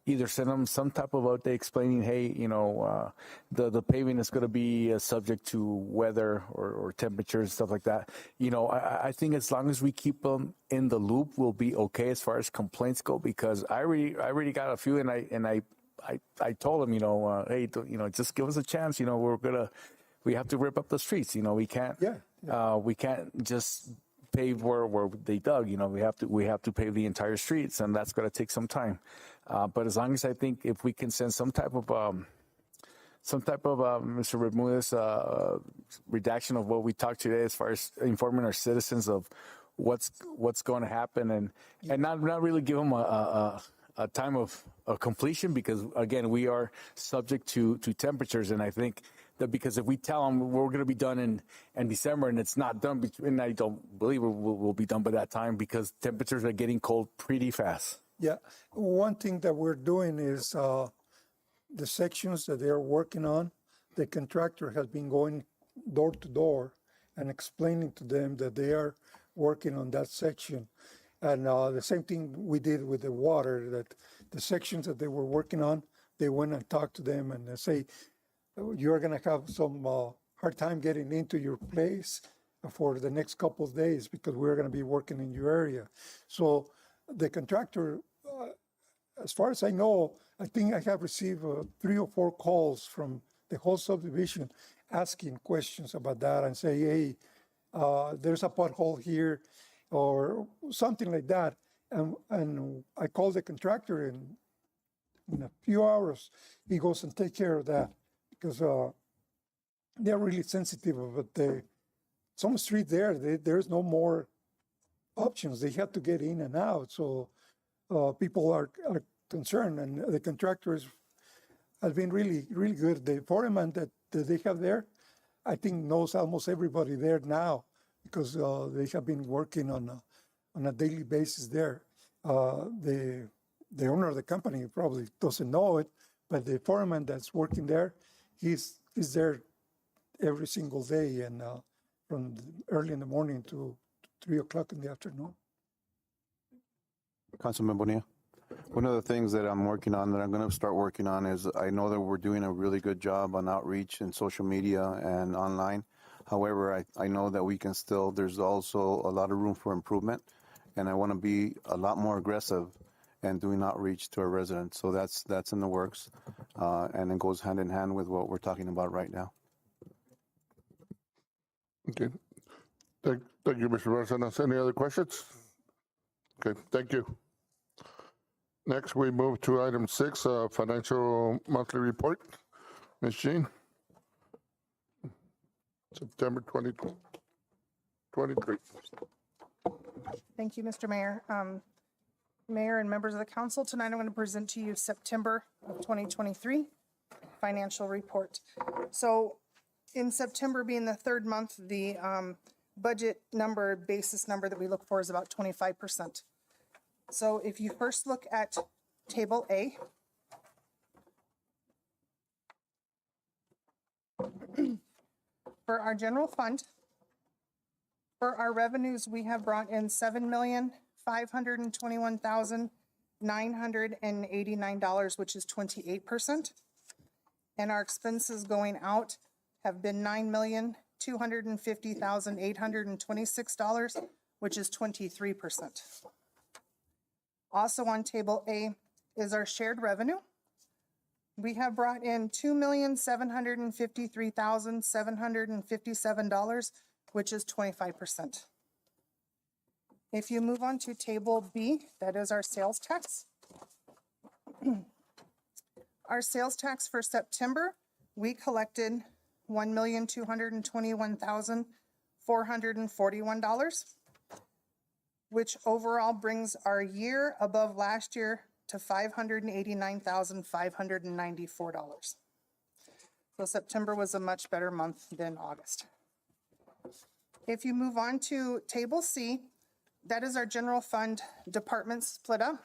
S8: either send them some type of update explaining, hey, the paving is going to be subject to weather or temperatures, stuff like that. I think as long as we keep them in the loop, we'll be okay as far as complaints go. Because I already got a few, and I told them, hey, just give us a chance. We have to rip up the streets. We can't. We can't just pave where they dug. We have to pave the entire streets, and that's going to take some time. But as long as I think if we can send some type of Mr. Bermudez redaction of what we talked today, as far as informing our citizens of what's going to happen, and not really give them a time of completion, because again, we are subject to temperatures, and I think that because if we tell them we're going to be done in December and it's not done, and I don't believe we'll be done by that time, because temperatures are getting cold pretty fast.
S9: Yeah, one thing that we're doing is the sections that they're working on, the contractor has been going door to door and explaining to them that they are working on that section. And the same thing we did with the water, that the sections that they were working on, they went and talked to them and they say, you're going to have some hard time getting into your place for the next couple of days because we're going to be working in your area. So the contractor, as far as I know, I think I have received 3 or 4 calls from the whole subdivision asking questions about that and say, hey, there's a pothole here or something like that. And I call the contractor, and in a few hours, he goes and take care of that because they're really sensitive. But some street there's no more options. They have to get in and out. So people are concerned, and the contractors have been really, really good. The foreman that they have there, I think knows almost everybody there now because they have been working on a daily basis there. The owner of the company probably doesn't know it, but the foreman that's working there, he's there every single day, and from early in the morning to 3 o'clock in the afternoon.
S7: Councilman Bonilla. One of the things that I'm working on, that I'm going to start working on, is I know that we're doing a really good job on outreach and social media and online. However, I know that we can still, there's also a lot of room for improvement, and I want to be a lot more aggressive and doing outreach to our residents. So that's in the works, and it goes hand in hand with what we're talking about right now.
S2: Okay. Thank you, Mr. Bárcenas. Any other questions? Okay, thank you. Next, we move to item 6, financial monthly report. Ms. Jean. September 2023.
S10: Thank you, Mr. Mayor. Mayor and members of the council, tonight I'm going to present to you September of 2023 financial report. So in September being the third month, the budget number, basis number that we look for is about 25%. So if you first look at table A, for our general fund, for our revenues, we have brought in $7,521,989, which is 28%. And our expenses going out have been $9,250,826, which is 23%. Also on table A is our shared revenue. We have brought in $2,753,757, which is 25%. If you move on to table B, that is our sales tax. Our sales tax for September, we collected $1,221,441, which overall brings our year above last year to $589,594. So September was a much better month than August. If you move on to table C, that is our general fund departments split up.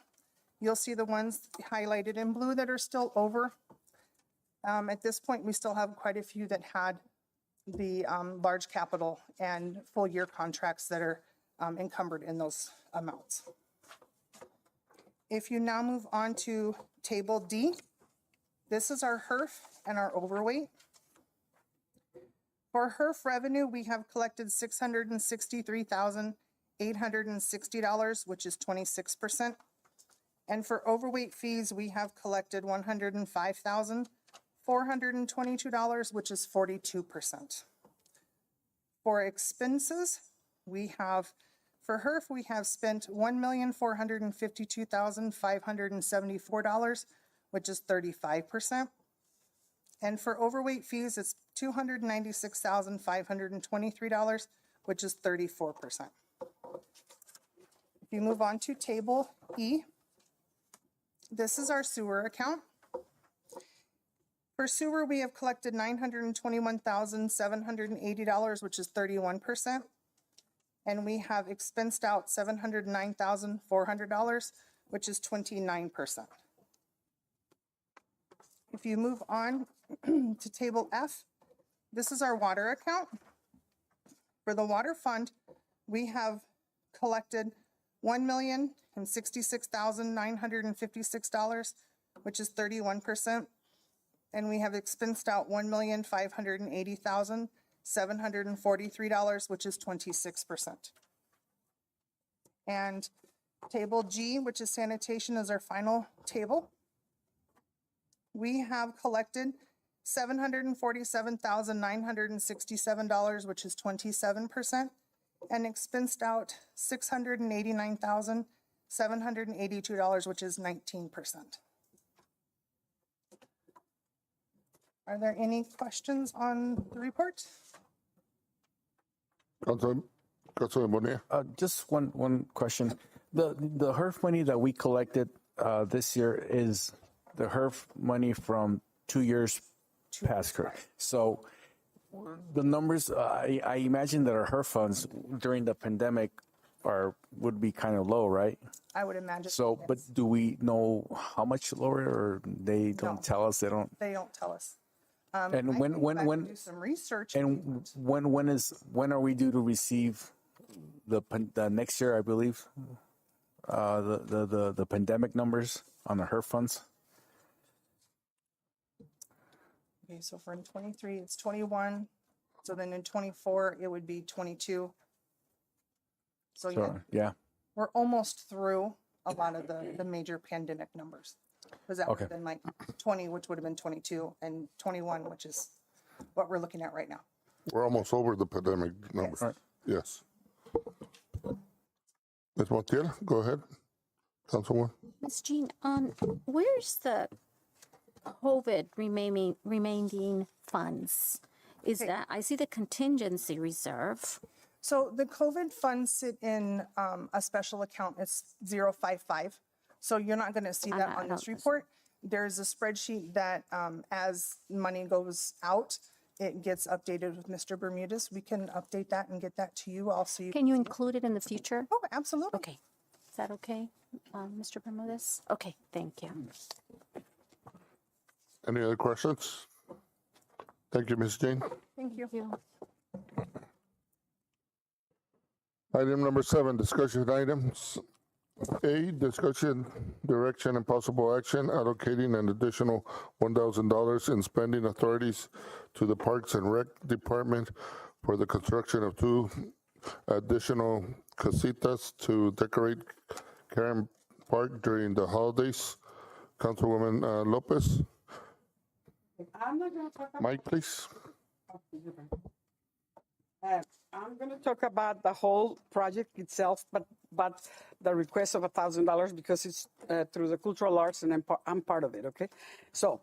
S10: You'll see the ones highlighted in blue that are still over. At this point, we still have quite a few that had the large capital and full year contracts that are encumbered in those amounts. If you now move on to table D, this is our HERF and our overweight. For HERF revenue, we have collected $663,860, which is 26%. And for overweight fees, we have collected $105,422, which is 42%. For expenses, we have, for HERF, we have spent $1,452,574, which is 35%. And for overweight fees, it's $296,523, which is 34%. If you move on to table E, this is our sewer account. For sewer, we have collected $921,780, which is 31%. And we have expensed out $709,400, which is 29%. If you move on to table F, this is our water account. For the water fund, we have collected $1,066,956, which is 31%. And we have expensed out $1,580,743, which is 26%. And table G, which is sanitation, is our final table. We have collected $747,967, which is 27%, and expensed out $689,782, which is 19%. Are there any questions on the report?
S2: Councilman Bonilla.
S8: Just one question. The HERF money that we collected this year is the HERF money from 2 years past, correct? So the numbers, I imagine that our HERF funds during the pandemic would be kind of low, right?
S10: I would imagine.
S8: So,
S10: yes.
S8: but do we know how much lower, or they don't
S10: No.
S8: tell us? They don't.
S10: They don't tell us.
S8: And
S10: I think I would do some research.
S8: and when are we due to receive the next year? I believe the pandemic numbers on the HERF funds.
S10: Okay, so for in 23, it's 21. So then in 24, it would be 22. So yeah,
S8: So yeah.
S10: we're almost through a lot of the major pandemic numbers. Because that would have
S8: Okay.
S10: been like 20, which would have been 22, and 21, which is what we're looking at right now.
S2: We're almost over the pandemic number. Yes. Ms. Montiel, go ahead. Councilwoman.
S3: Ms. Jean, where's the COVID remaining funds? Is that, I see the contingency reserve.
S10: So the COVID funds sit in a special account. It's 055. So you're not going to see that on this report. There's a spreadsheet that as money goes out, it gets updated with Mr. Bermudez. We can update that and get that to you also.
S3: Can you include it in the future?
S10: Oh, absolutely.
S3: Okay. Is that okay, Mr. Bermudez? Okay, thank you.
S2: Any other questions? Thank you, Ms. Jane.
S10: Thank you.
S2: Item number 7, discussion items. A, discussion, direction, and possible action allocating an additional $1,000 in spending authorities to the Parks and Rec Department for the construction of 2 additional casitas to decorate Karen Park during the holidays. Councilwoman Lopez.
S11: I'm not going to talk about.
S2: Mike, please.
S11: I'm going to talk about the whole project itself, but the request of $1,000 because it's through the cultural arts and I'm part of it, okay? So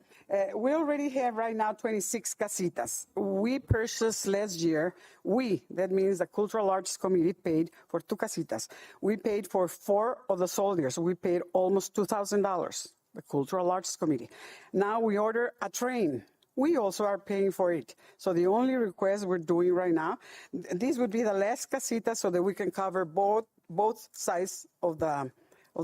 S11: we already have right now 26 casitas. We purchased last year, that means the Cultural Arts Committee paid for 2 casitas. We paid for 4 of the soldiers. We paid almost $2,000, the Cultural Arts Committee. Now we order a train. We also are paying for it. So the only request we're doing right now, this would be the last casita so that we can cover both sides of the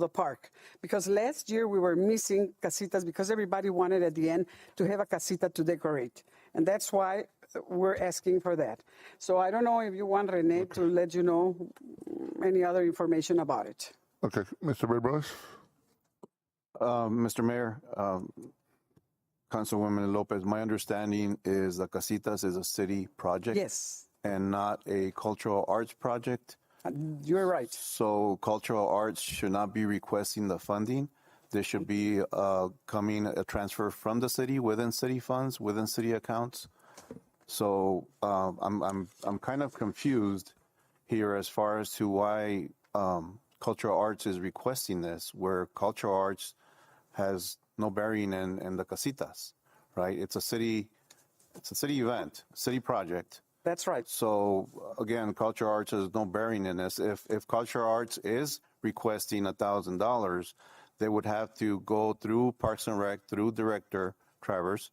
S11: park. Because last year we were missing casitas because everybody wanted at the end to have a casita to decorate. And that's why we're asking for that. So I don't know if you want Rene to let you know any other information about it.
S2: Okay, Mr. Bermudez.
S7: Mr. Mayor, Councilwoman Lopez, my understanding is the casitas is a city project.
S11: Yes,
S7: And not a cultural arts project.
S11: you're right.
S7: So cultural arts should not be requesting the funding. There should be coming a transfer from the city within city funds, within city accounts. So I'm kind of confused here as far as to why cultural arts is requesting this, where cultural arts has no bearing in the casitas, right? It's a city event, city project.
S11: That's right.
S7: So again, cultural arts has no bearing in this. If cultural arts is requesting $1,000, they would have to go through Parks and Rec, through Director Travers,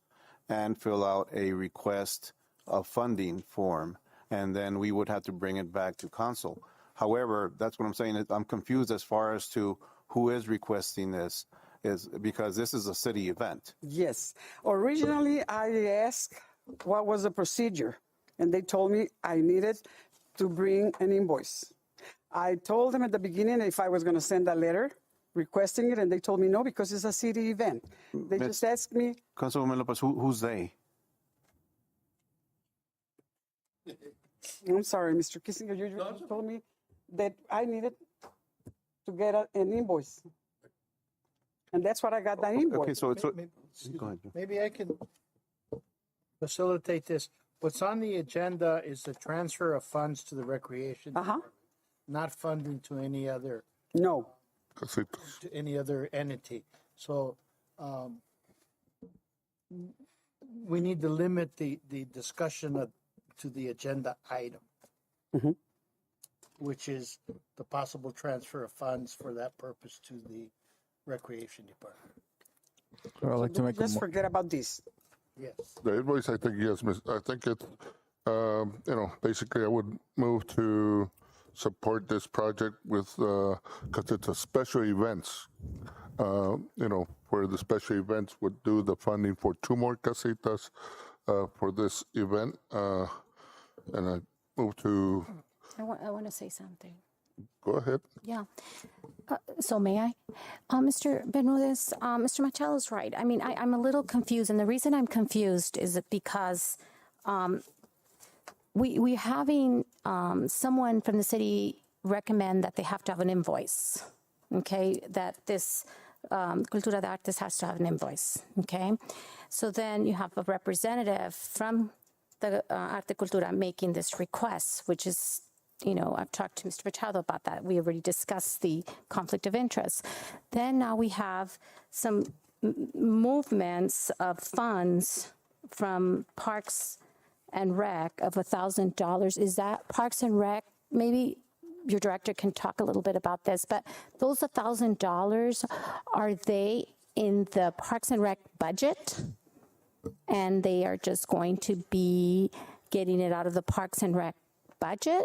S7: and fill out a request of funding form, and then we would have to bring it back to council. However, that's what I'm saying. I'm confused as far as to who is requesting this, is because this is a city event.
S11: Yes. Originally, I asked what was the procedure, and they told me I needed to bring an invoice. I told them at the beginning if I was going to send a letter requesting it, and they told me no because it's a city event. They just asked me.
S7: Councilwoman Lopez, who's they?
S11: I'm sorry, Mr. Kissinger, you told me that I needed to get an invoice. And that's what I got, that invoice.
S7: Okay, so it's. Go ahead.
S12: Maybe I can facilitate this. What's on the agenda is the transfer of funds to the recreation, department, not funding to any other
S11: No.
S12: entity. So we need to limit the discussion to the agenda item, which is the possible transfer of funds for that purpose to the recreation department.
S8: So I'd like to make a
S11: Just forget about this.
S12: Yes.
S2: The invoice, I think, yes, I think it, basically I would move to support this project with, because it's a special events, where the special events would do the funding for 2 more casitas for this event. And I move to,
S3: I want to say something.
S2: go ahead.
S3: Yeah. So may I? Mr. Bermudez, Mr. Machado is right. I mean, I'm a little confused. And the reason I'm confused is because we're having someone from the city recommend that they have to have an invoice, okay? That this Cultura de Artes has to have an invoice, okay? So then you have a representative from the Arte Cultura making this request, which is, I've talked to Mr. Machado about that. We already discussed the conflict of interest. Then now we have some movements of funds from Parks and Rec of $1,000. Is that Parks and Rec? Maybe your director can talk a little bit about this, but those $1,000, are they in the Parks and Rec budget? And they are just going to be getting it out of the Parks and Rec budget?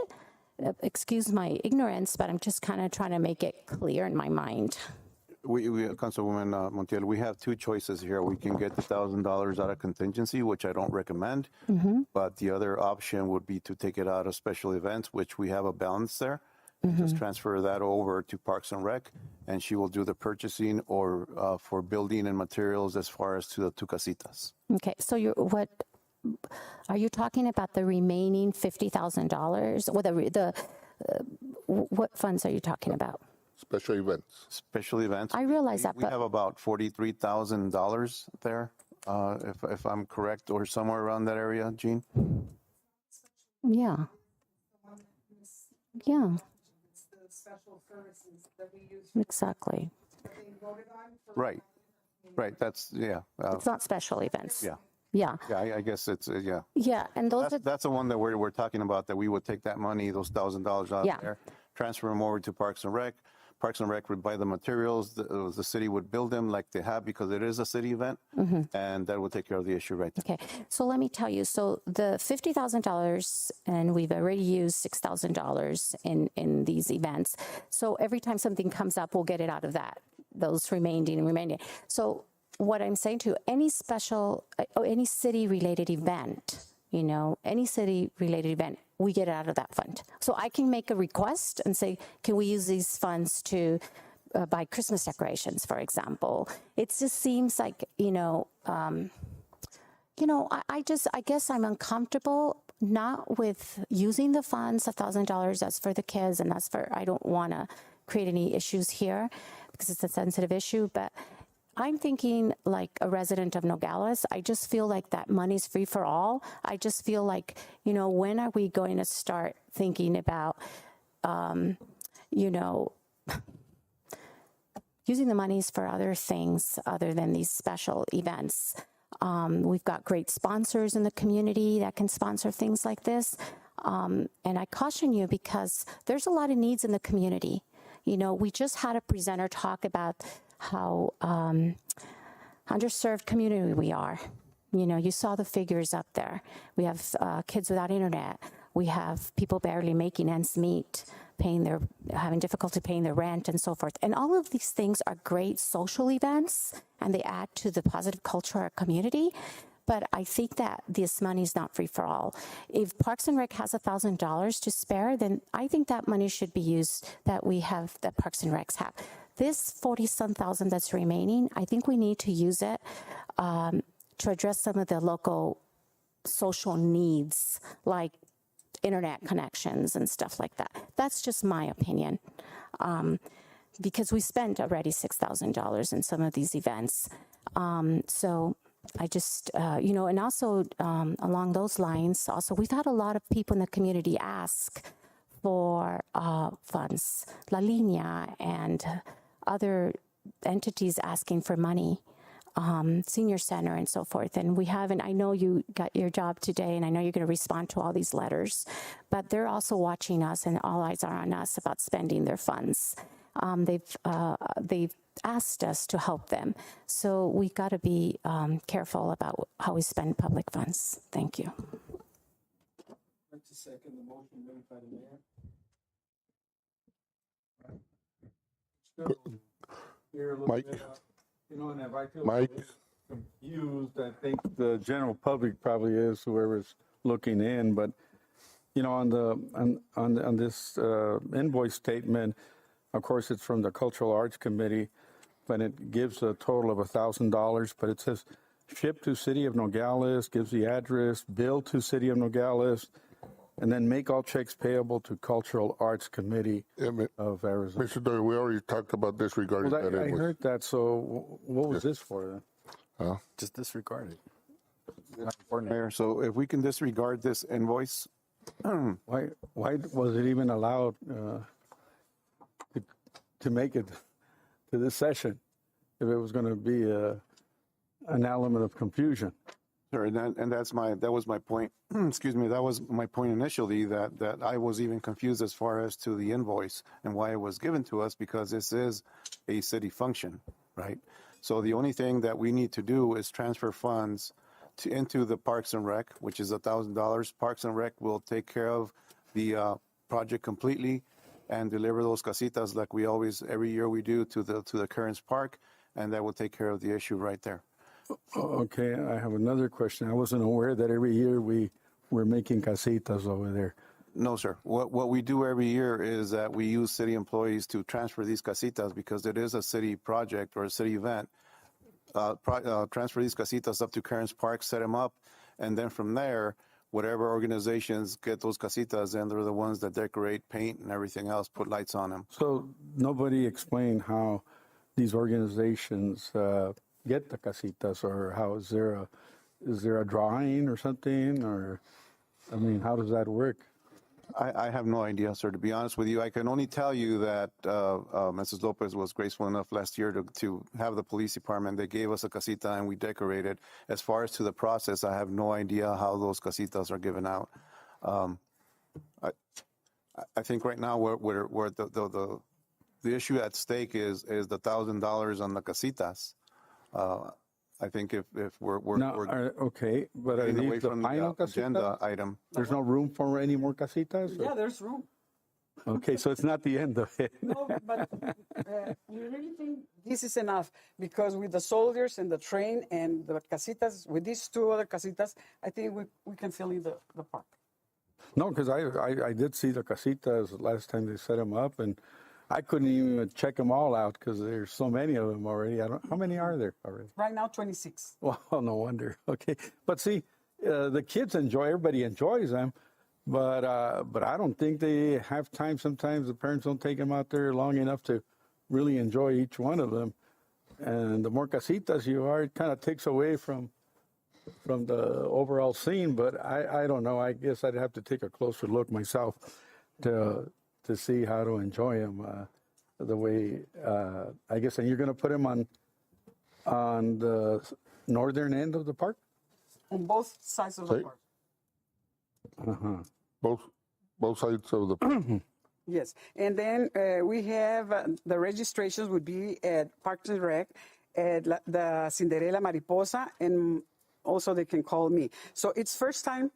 S3: Excuse my ignorance, but I'm just kind of trying to make it clear in my mind.
S7: We Councilwoman Montiel, we have 2 choices here. We can get the $1,000 out of contingency, which I don't recommend. But the other option would be to take it out of special events, which we have a balance there. Just transfer that over to Parks and Rec, and she will do the purchasing or for building and materials as far as to the 2 casitas.
S3: Okay, so what are you talking about? The remaining $50,000? What funds are you talking about?
S2: Special events.
S7: Special events.
S3: I realize that,
S7: We
S3: but
S7: have about $43,000 there, if I'm correct, or somewhere around that area, Gene.
S3: yeah. Exactly.
S7: Right. That's
S3: It's not special events.
S7: yeah.
S3: Yeah.
S7: Yeah, I guess it's yeah.
S3: Yeah, and those are
S7: That's the one that we're talking about, that we would take that money, those $1,000 out
S3: Yeah.
S7: of there, transfer them over to Parks and Rec. Parks and Rec would buy the materials. The city would build them like they have, because it is a city event, and that will take care of the issue right there.
S3: Okay, so let me tell you. So the $50,000, and we've already used $6,000 in these events. So every time something comes up, we'll get it out of those remaining. So what I'm saying to you, any city-related event, we get it out of that fund. So I can make a request and say, can we use these funds to buy Christmas decorations, for example? It just seems like, I guess I'm uncomfortable not with using the funds, $1,000, that's for the kids, and I don't want to create any issues here because it's a sensitive issue, but I'm thinking like a resident of Nogales. I just feel like that money's free for all. I just feel like, when are we going to start thinking about, using the monies for other things other than these special events? We've got great sponsors in the community that can sponsor things like this. And I caution you because there's a lot of needs in the community. We just had a presenter talk about how underserved community we are. You saw the figures up there. We have kids without internet. We have people barely making ends meet, having difficulty paying their rent and so forth. And all of these things are great social events, and they add to the positive culture of our community. But I think that this money is not free for all. If Parks and Rec has $1,000 to spare, then I think that money should be used that Parks and Recs have. This 40-some thousand that's remaining, I think we need to use it to address some of the local social needs, like internet connections and stuff like that. That's just my opinion. Because we spent already $6,000 in some of these events. So I just, and also along those lines, also we've had a lot of people in the community ask for funds, La Linea and other entities asking for money, senior center and so forth. And we haven't, I know you got your job today and I know you're going to respond to all these letters, but they're also watching us and all eyes are on us about spending their funds. They've asked us to help them. So we got to be careful about how we spend public funds. Thank you.
S6: Let's second the motion made by the mayor. Still here a little
S2: Mike.
S6: bit,
S5: And if I feel
S2: Mike.
S5: confused, I think the general public probably is, whoever's looking in, but, on this invoice statement, of course, it's from the Cultural Arts Committee, but it gives a total of $1,000, but it says ship to City of Nogales, gives the address, bill to City of Nogales, and then make all checks payable to Cultural Arts Committee of Arizona.
S2: Mr. Doyle, we already talked about this regarding
S5: Well,
S2: that.
S5: I heard that, so what was this for then?
S8: Just disregard it.
S7: Mayor, so if we can disregard this invoice,
S5: Why was it even allowed to make it to this session if it was going to be an element of confusion?
S7: sure, and that was my point. Excuse me, that was my point initially, that I was even confused as far as to the invoice and why it was given to us, because this is a city function, right? So the only thing that we need to do is transfer funds into the Parks and Rec, which is $1,000. Parks and Rec will take care of the project completely and deliver those casitas like we always, every year we do, to the Kearns Park, and that will take care of the issue right there.
S5: Okay, I have another question. I wasn't aware that every year we're making casitas over there.
S7: No, sir. What we do every year is that we use city employees to transfer these casitas because it is a city project or a city event. Transfer these casitas up to Kearns Park, set them up, and then from there, whatever organizations get those casitas, and they're the ones that decorate, paint, and everything else, put lights on them.
S5: So nobody explained how these organizations get the casitas, or how is there a drawing or something, or I mean, how does that work?
S7: I have no idea, sir, to be honest with you. I can only tell you that Mrs. Lopez was graceful enough last year to have the police department. They gave us a casita and we decorated. As far as to the process, I have no idea how those casitas are given out. I think right now where the issue at stake is the $1,000 on the casitas. I think if we're
S5: okay, but are
S7: getting away
S5: these the
S7: from
S5: final
S7: the agenda
S5: casitas?
S7: item.
S5: There's no room for any more casitas?
S11: Yeah, there's room.
S5: Okay, so it's not the end of it.
S11: No, but we really think this is enough, because with the soldiers and the train and the casitas, with these two other casitas, I think we can fill in the park.
S5: No, because I did see the casitas last time they set them up, and I couldn't even check them all out because there's so many of them already. How many are there already?
S11: Right now, 26.
S5: Well, no wonder. Okay, but see, the kids everybody enjoys them, but I don't think they have time. Sometimes the parents don't take them out there long enough to really enjoy each one of them. And the more casitas you are, it kind of takes away from the overall scene. But I don't know. I guess I'd have to take a closer look myself to see how to enjoy them the way, I guess. And you're going to put them on the northern end of the park?
S11: On both sides of the park.
S5: Uh-huh.
S2: Both sides of the park.
S11: Yes, and then we have the registrations would be at Parks and Rec, at the Cinderella Mariposa, and also they can call me. So it's first time.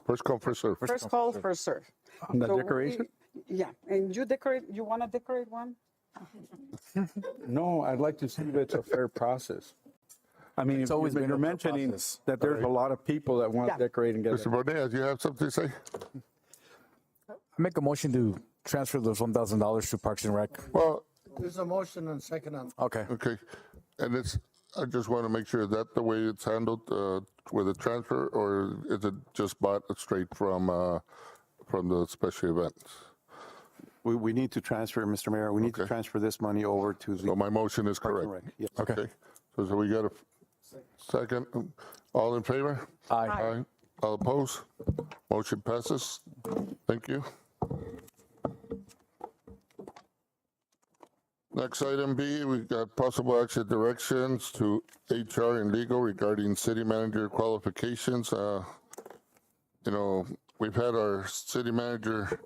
S2: First come, first serve.
S11: First call, first serve.
S5: On the
S11: So
S5: decoration?
S11: Yeah, and you decorate. You want to decorate one?
S5: No, I'd like to see if it's a fair procce. I mean,
S8: It's always been
S5: you're
S8: a fair
S5: mentioning
S8: process.
S5: that there's a lot of people that want
S11: Yeah.
S5: to decorate and get
S2: Mr. Bonilla, do you have something to say?
S8: I make a motion to transfer those $1,000 to Parks and Rec.
S2: Well,
S12: There's a motion and second on.
S8: Okay.
S2: okay. And I just want to make sure that the way it's handled with a transfer, or is it just bought straight from the special events?
S7: We need to transfer, Mr. Mayor, we need to
S2: Okay.
S7: transfer this money over to the
S2: So my motion is
S7: Parks and
S2: correct.
S7: Rec. Yes.
S2: Okay. So we got a Second. All in favor?
S8: Aye.
S2: All opposed? Motion passes. Thank you. Next item B, we got possible action directions to HR and legal regarding city manager qualifications. We've had our city manager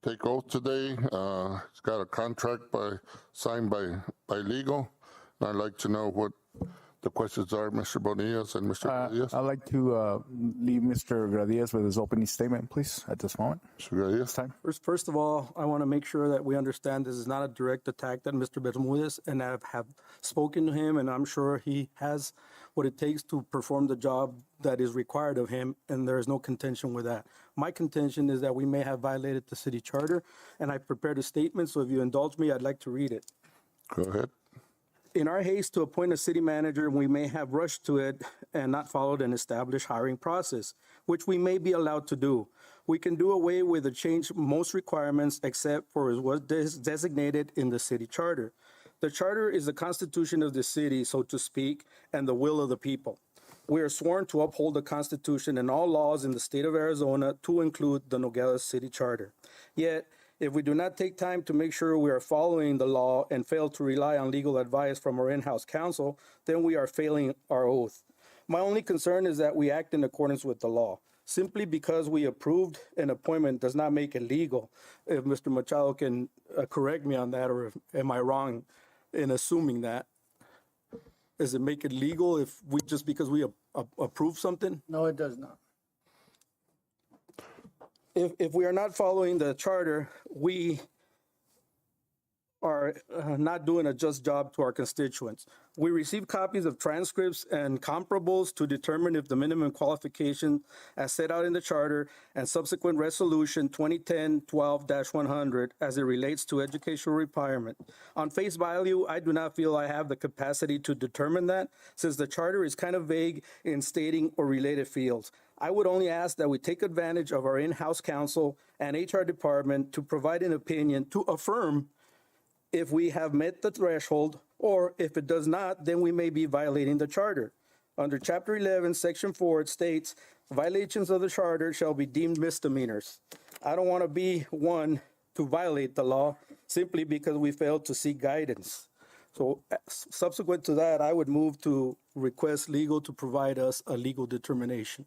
S2: take oath today. He's got a contract signed by legal. And I'd like to know what the questions are, Mr. Bonillas and Mr. Gradillas.
S8: I'd like to leave Mr. Gradillas with his opening statement, please, at this moment.
S2: Mr. Gradillas.
S8: Time.
S6: First of all, I want to make sure that we understand this is not a direct attack on Mr. Bermudez, and I have spoken to him, and I'm sure he has what it takes to perform the job that is required of him, and there is no contention with that. My contention is that we may have violated the city charter, and I prepared a statement, so if you indulge me, I'd like to read it.
S2: Go ahead.
S6: In our haste to appoint a city manager, we may have rushed to it and not followed an established hiring process, which we may be allowed to do. We can do away with or change most requirements except for what is designated in the city charter. The charter is the constitution of the city, so to speak, and the will of the people. We are sworn to uphold the Constitution and all laws in the state of Arizona, to include the Nogales City Charter. Yet, if we do not take time to make sure we are following the law and fail to rely on legal advice from our in-house counsel, then we are failing our oath. My only concern is that we act in accordance with the law. Simply because we approved an appointment does not make it legal. If Mr. Machado can correct me on that, or am I wrong in assuming that? Does it make it legal if we, just because we approve something?
S12: No, it does not.
S6: If we are not following the charter, we are not doing a just job to our constituents. We receive copies of transcripts and comparables to determine if the minimum qualification as set out in the charter and subsequent resolution 2010-12-100 as it relates to educational requirement. On face value, I do not feel I have the capacity to determine that, since the charter is kind of vague in stating or related fields. I would only ask that we take advantage of our in-house counsel and HR department to provide an opinion to affirm if we have met the threshold, or if it does not, then we may be violating the charter. Under Chapter 11, Section 4, it states, violations of the charter shall be deemed misdemeanors. I don't want to be one to violate the law simply because we failed to seek guidance. So subsequent to that, I would move to request legal to provide us a legal determination.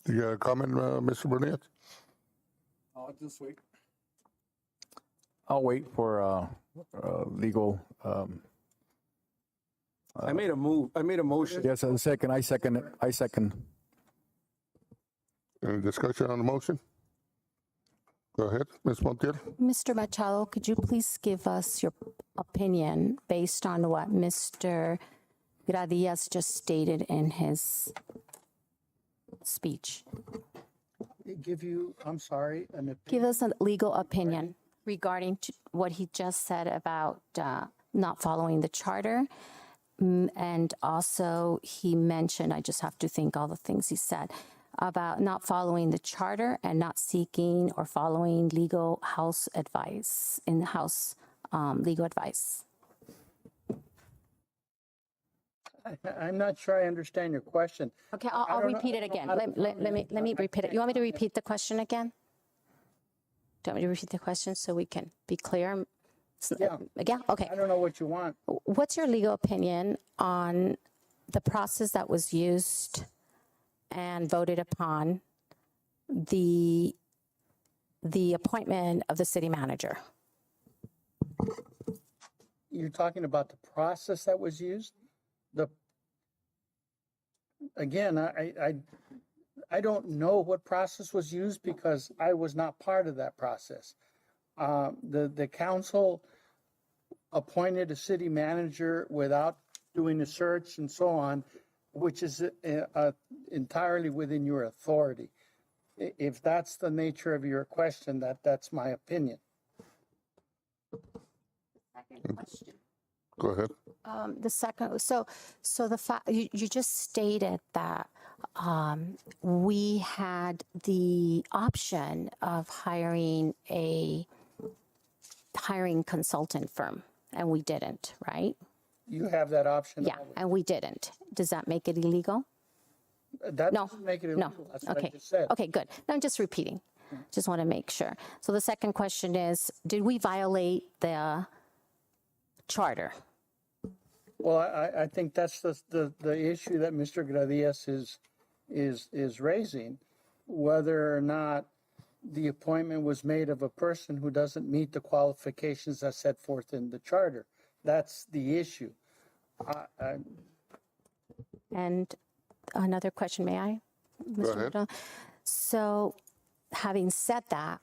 S2: You got a comment, Mr. Burnett?
S5: I'll just wait.
S8: I'll wait for legal.
S6: I made a motion.
S8: Yes, I second it. I second.
S2: Any discussion on the motion? Go ahead, Ms. Montiel.
S3: Mr. Machado, could you please give us your opinion based on what Mr. Gradillas just stated in his speech?
S12: Give you, I'm sorry, an opinion.
S3: Give us a legal opinion regarding what he just said about not following the charter. And also he mentioned, I just have to think all the things he said, about not following the charter and not seeking or following legal house advice, in-house legal advice.
S12: I'm not sure I understand your question.
S3: Okay, I'll repeat it again. Let me repeat it. You want me to repeat the question again? Do you want me to repeat the question so we can be clear?
S12: Yeah.
S3: Yeah, okay.
S12: I don't know what you want.
S3: What's your legal opinion on the process that was used and voted upon the appointment of the city manager?
S12: You're talking about the process that was used? Again, I don't know what process was used because I was not part of that process. The council appointed a city manager without doing a search and so on, which is entirely within your authority. If that's the nature of your question, that's my opinion.
S2: Go ahead.
S3: The second, so the fact you just stated that we had the option of hiring a consultant firm, and we didn't, right?
S12: You have that option.
S3: Yeah, and we didn't. Does that make it illegal?
S12: That
S3: No,
S12: doesn't make it
S3: no.
S12: illegal. That's what I
S3: Okay,
S12: just said.
S3: okay, good. No, I'm just repeating. Just want to make sure. So the second question is, did we violate the charter?
S12: Well, I think that's the issue that Mr. Gradius is raising, whether or not the appointment was made of a person who doesn't meet the qualifications as set forth in the charter. That's the issue.
S3: And another question, may I?
S2: Go ahead.
S3: O'Donnell? So, having said that,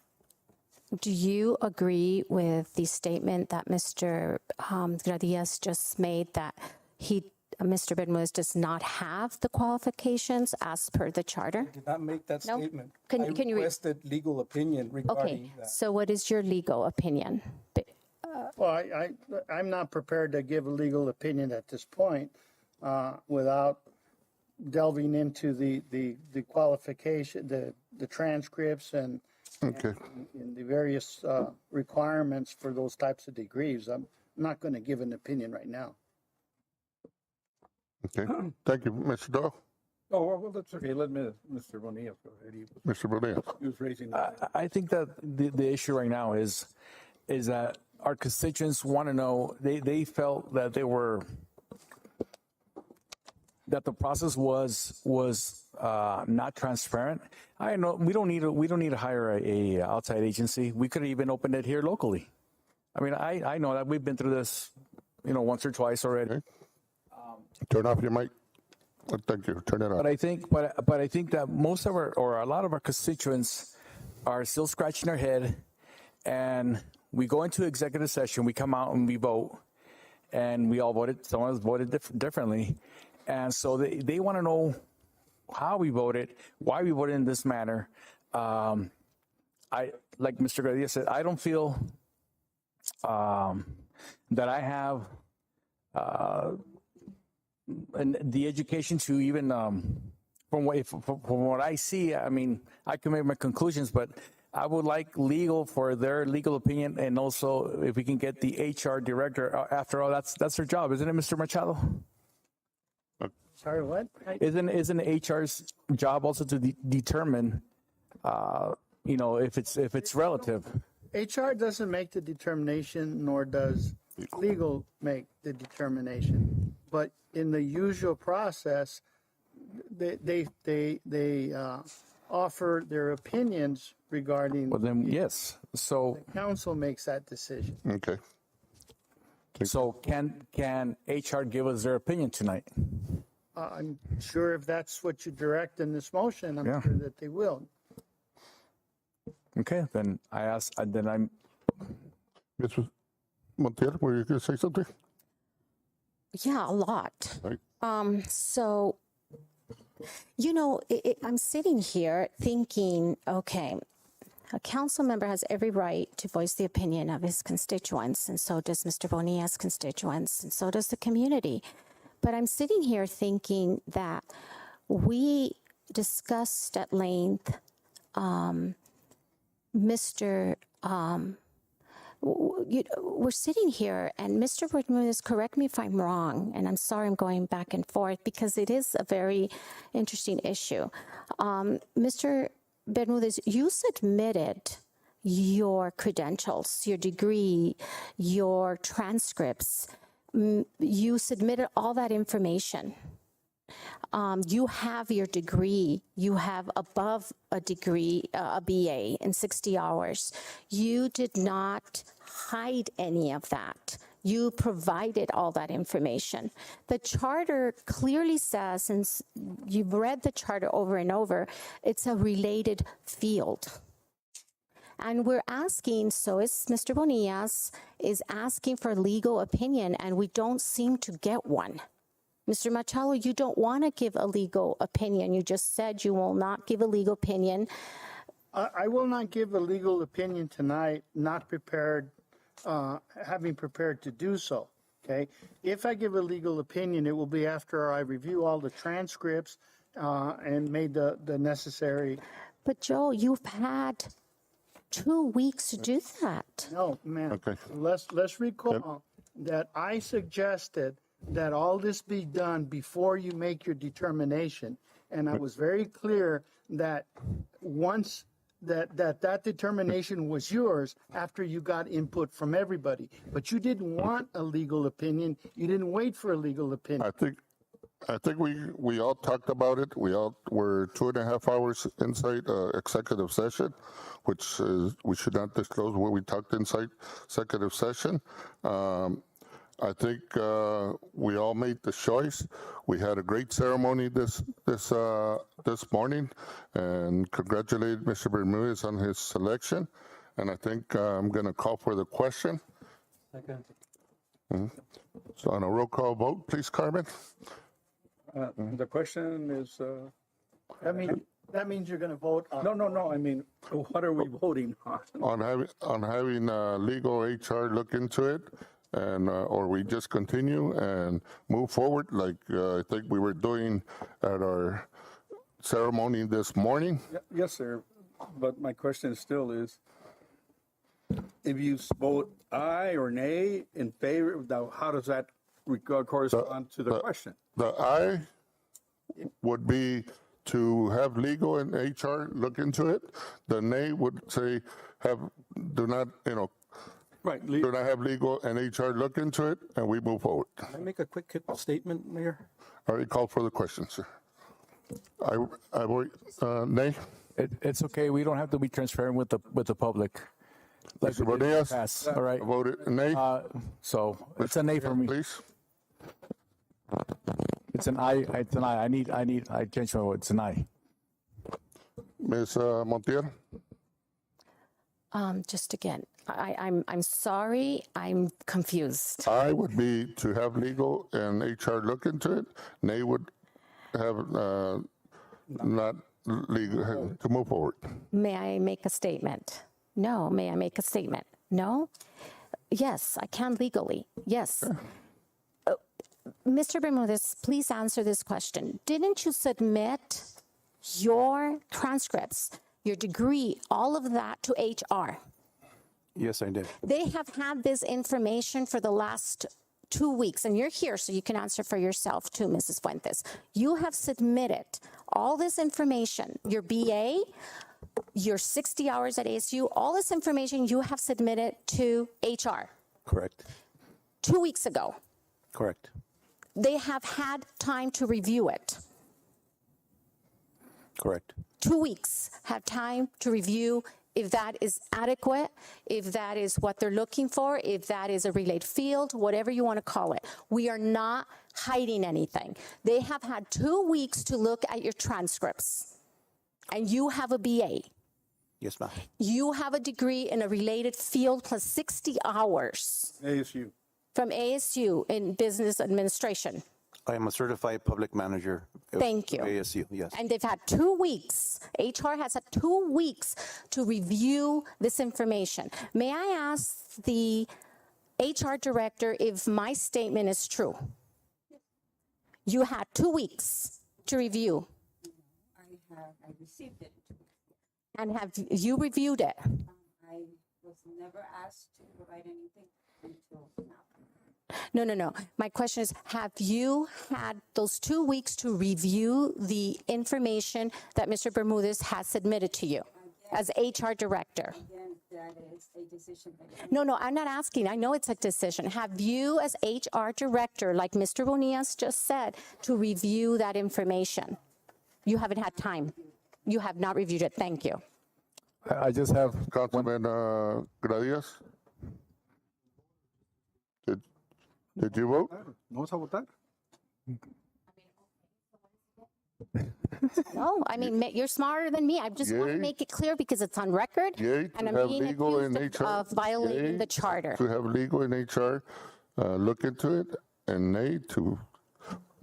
S3: do you agree with the statement that Mr. Gradius just made that Mr. Bermudez does not have the qualifications as per the charter?
S6: Did not make that
S3: No?
S6: statement.
S3: Can
S6: I
S3: you
S6: requested legal opinion
S3: Okay,
S6: regarding that.
S3: so what is your legal opinion?
S12: Well, I'm not prepared to give a legal opinion at this point without delving into the qualification, the transcripts and
S2: Okay.
S12: and the various requirements for those types of degrees. I'm not going to give an opinion right now.
S2: Okay. Thank you, Mr. Doyle.
S5: Oh, well, that's okay. Let Mr. Bonilla go ahead.
S2: Mr. Bonilla.
S5: He was raising.
S8: I think that the issue right now is that our constituents want to know, they felt that that the process was not transparent. I know we don't need to hire a outside agency. We could have even opened it here locally. I mean, I know that we've been through this, once or twice already.
S2: Okay. Turn off your mic. Thank you. Turn it on.
S8: But I think that most of a lot of our constituents are still scratching their head, and we go into executive session, we come out and we vote, and we all voted. Someone else voted differently, and so they want to know how we voted, why we voted in this manner. I, like Mr. Garcia said, I don't feel that I have and the education to even from what I see. I mean, I can make my conclusions, but I would like legal for their legal opinion, and also if we can get the HR director. After all, that's their job, isn't it, Mr. Machado?
S12: Sorry, what?
S8: Isn't HR's job also to determine, if it's relative?
S12: HR doesn't make the determination, nor does legal make the determination. But in the usual process, they offer their opinions regarding.
S8: Well, then yes. So
S12: the council makes that decision.
S2: Okay.
S8: So can HR give us their opinion tonight?
S12: I'm sure if that's what you direct in this motion, I'm sure that they will.
S8: Okay, then I ask. Then I'm.
S2: Ms. Montiel, were you going to say something?
S3: Yeah, a lot.
S2: Right.
S3: So, I'm sitting here thinking, okay, a council member has every right to voice the opinion of his constituents, and so does Mr. Bonilla's constituents, and so does the community. But I'm sitting here thinking that we discussed at length, we're sitting here, and Mr. Bermudez, correct me if I'm wrong, and I'm sorry I'm going back and forth because it is a very interesting issue. Mr. Bermudez, you submitted your credentials, your degree, your transcripts. You submitted all that information. You have your degree. You have above a degree, a BA in 60 hours. You did not hide any of that. You provided all that information. The charter clearly says, since you've read the charter over and over, it's a related field. And we're asking, so is Mr. Bonillas, is asking for legal opinion, and we don't seem to get one. Mr. Machado, you don't want to give a legal opinion. You just said you will not give a legal opinion.
S12: I will not give a legal opinion tonight, not prepared, having prepared to do so, okay? If I give a legal opinion, it will be after I review all the transcripts and made the necessary.
S3: But Joe, you've had 2 weeks to do that.
S12: No, ma'am.
S2: Okay.
S12: Let's recall. that I suggested that all this be done before you make your determination. And I was very clear that once that determination was yours after you got input from everybody. But you didn't want a legal opinion. You didn't wait for a legal opinion.
S2: I think we all talked about it. We all were 2.5 hours inside executive session, which is, we should not disclose what we talked inside executive session. I think we all made the choice. We had a great ceremony this morning, and congratulate Mr. Bermudez on his selection. And I think I'm going to call for the question.
S5: Second.
S2: So on a roll call vote, please, Carmen.
S5: The question is,
S12: That means you're going to vote on.
S5: no, I mean, what are we voting on?
S2: On having legal HR look into it, and or we just continue and move forward like I think we were doing at our ceremony this morning.
S5: Yes, sir. But my question still is, if you vote aye or nay in favor, now how does that correspond to the question?
S2: The aye would be to have legal and HR look into it. The nay would say do not
S6: Right.
S2: do not have legal and HR look into it, and we move forward.
S6: Can I make a quick statement, Mayor?
S2: I already called for the question, sir. I vote nay.
S8: It's okay. We don't have to be transparent with the public. Like
S2: Mr.
S8: we did in the
S2: Bonillas?
S8: past, all right.
S2: I voted nay.
S8: So it's a nay for me.
S2: Please.
S8: It's an aye. It's an aye. I change my vote. It's an aye.
S2: Ms. Montiel?
S3: Just again, I'm sorry, I'm confused.
S2: I would be to have legal and HR look into it. Nay would have not legal to move forward.
S3: May I make a statement? No. May I make a statement? No? Yes, I can legally. Yes. Mr. Bermudez, please answer this question. Didn't you submit your transcripts, your degree, all of that to HR?
S7: Yes, I did.
S3: They have had this information for the last 2 weeks, and you're here, so you can answer for yourself too, Mrs. Fuentes. You have submitted all this information, your BA, your 60 hours at ASU, all this information you have submitted to HR
S7: Correct.
S3: 2 weeks ago.
S7: Correct.
S3: They have had time to review it.
S7: Correct.
S3: 2 weeks have time to review if that is adequate, if that is what they're looking for, if that is a related field, whatever you want to call it. We are not hiding anything. They have had 2 weeks to look at your transcripts, and you have a BA.
S7: Yes, ma'am.
S3: You have a degree in a related field plus 60 hours
S5: ASU.
S3: from ASU in business administration.
S7: I am a certified public manager. of
S3: Thank you.
S7: ASU, yes.
S3: And they've had 2 weeks. HR has had 2 weeks to review this information. May I ask the HR director if my statement is true? You had 2 weeks to review.
S13: I received it.
S3: And have you reviewed it?
S13: I was never asked to provide anything until now.
S3: No. My question is, have you had those 2 weeks to review the information that Mr. Bermudez has submitted to you as HR director?
S13: Again, that is a decision that
S3: No, I'm not asking. I know it's a decision. Have you, as HR director, like Mr. Bonillas just said, to review that information? You haven't had time. You have not reviewed it. Thank you.
S8: I just have
S2: Councilman Gradias? Did you vote?
S5: ¿Vamos a votar?
S3: No, I mean, you're smarter than me. I just want to
S2: Yay.
S3: make it clear because it's on record.
S2: Yay,
S3: And
S2: to
S3: I'm
S2: have
S3: being
S2: legal and
S3: accused
S2: HR.
S3: of violating
S2: Yay,
S3: the charter.
S2: To have legal and HR look into it, and nay to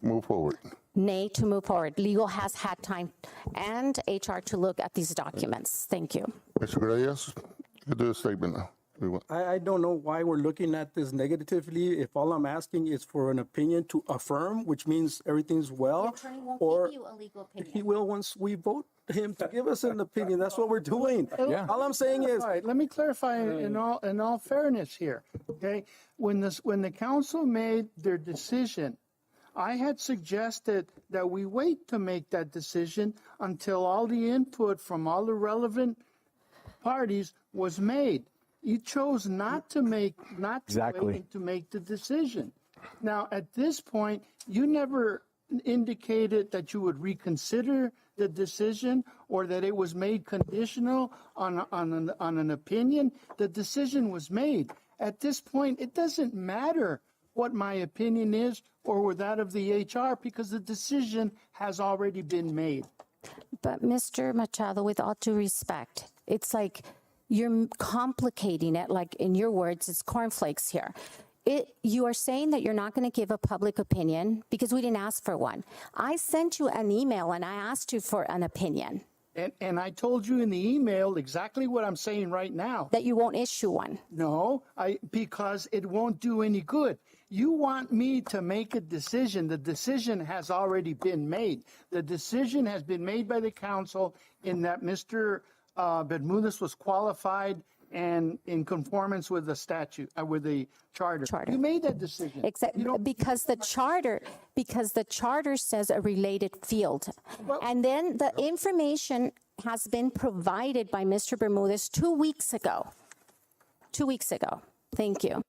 S2: move forward.
S3: Nay to move forward. Legal has had time and HR to look at these documents. Thank you.
S2: Mr. Gradias, you can do a statement now.
S6: I don't know why we're looking at this negatively. If all I'm asking is for an opinion to affirm, which means everything's well, or
S3: a legal
S6: he will once we vote him to give us an opinion. That's what we're doing.
S8: Yeah.
S6: All I'm saying is,
S12: All right, let me clarify in all fairness here, okay? When the council made their decision, I had suggested that we wait to make that decision until all the input from all the relevant parties was made. You chose not to
S8: Exactly.
S12: wait to make the decision. Now, at this point, you never indicated that you would reconsider the decision or that it was made conditional on an opinion. The decision was made. At this point, it doesn't matter what my opinion is or that of the HR because the decision has already been made.
S3: But Mr. Machado, with all due respect, it's like you're complicating it. Like in your words, it's cornflakes here. You are saying that you're not going to give a public opinion because we didn't ask for one. I sent you an email and I asked you for an opinion.
S12: And I told you in the email exactly what I'm saying right now.
S3: That you won't issue one.
S12: No, because it won't do any good. You want me to make a decision. The decision has already been made. The decision has been made by the council in that Mr. Bermudez was qualified and in conformance with the statute, with the charter. You made that decision.
S3: Except because the charter says a related field. And then the information has been provided by Mr. Bermudez 2 weeks ago. 2 weeks ago. Thank you.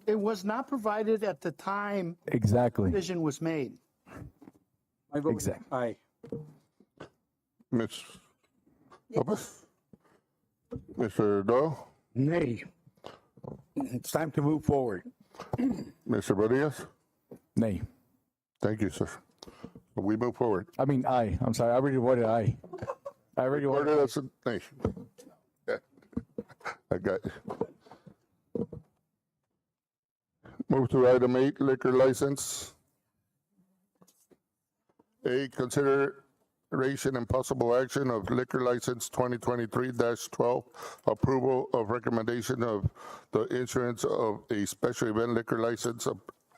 S12: It was not provided at the time
S8: Exactly.
S12: the decision was made.
S6: I vote
S8: Exactly.
S6: aye.
S2: Ms. Lopez? Mr. Doyle?
S5: Nay. It's time to move forward.
S2: Mr. Rodriguez?
S8: Nay.
S2: Thank you, sir. We move forward.
S8: I mean, aye. I'm sorry. I already voted aye. I already
S2: Order
S8: voted.
S2: that's a nation. Yeah. I got you. Move to item 8, liquor license. A, consideration and possible action of liquor license 2023-12, approval of recommendation of the issuance of a special event liquor license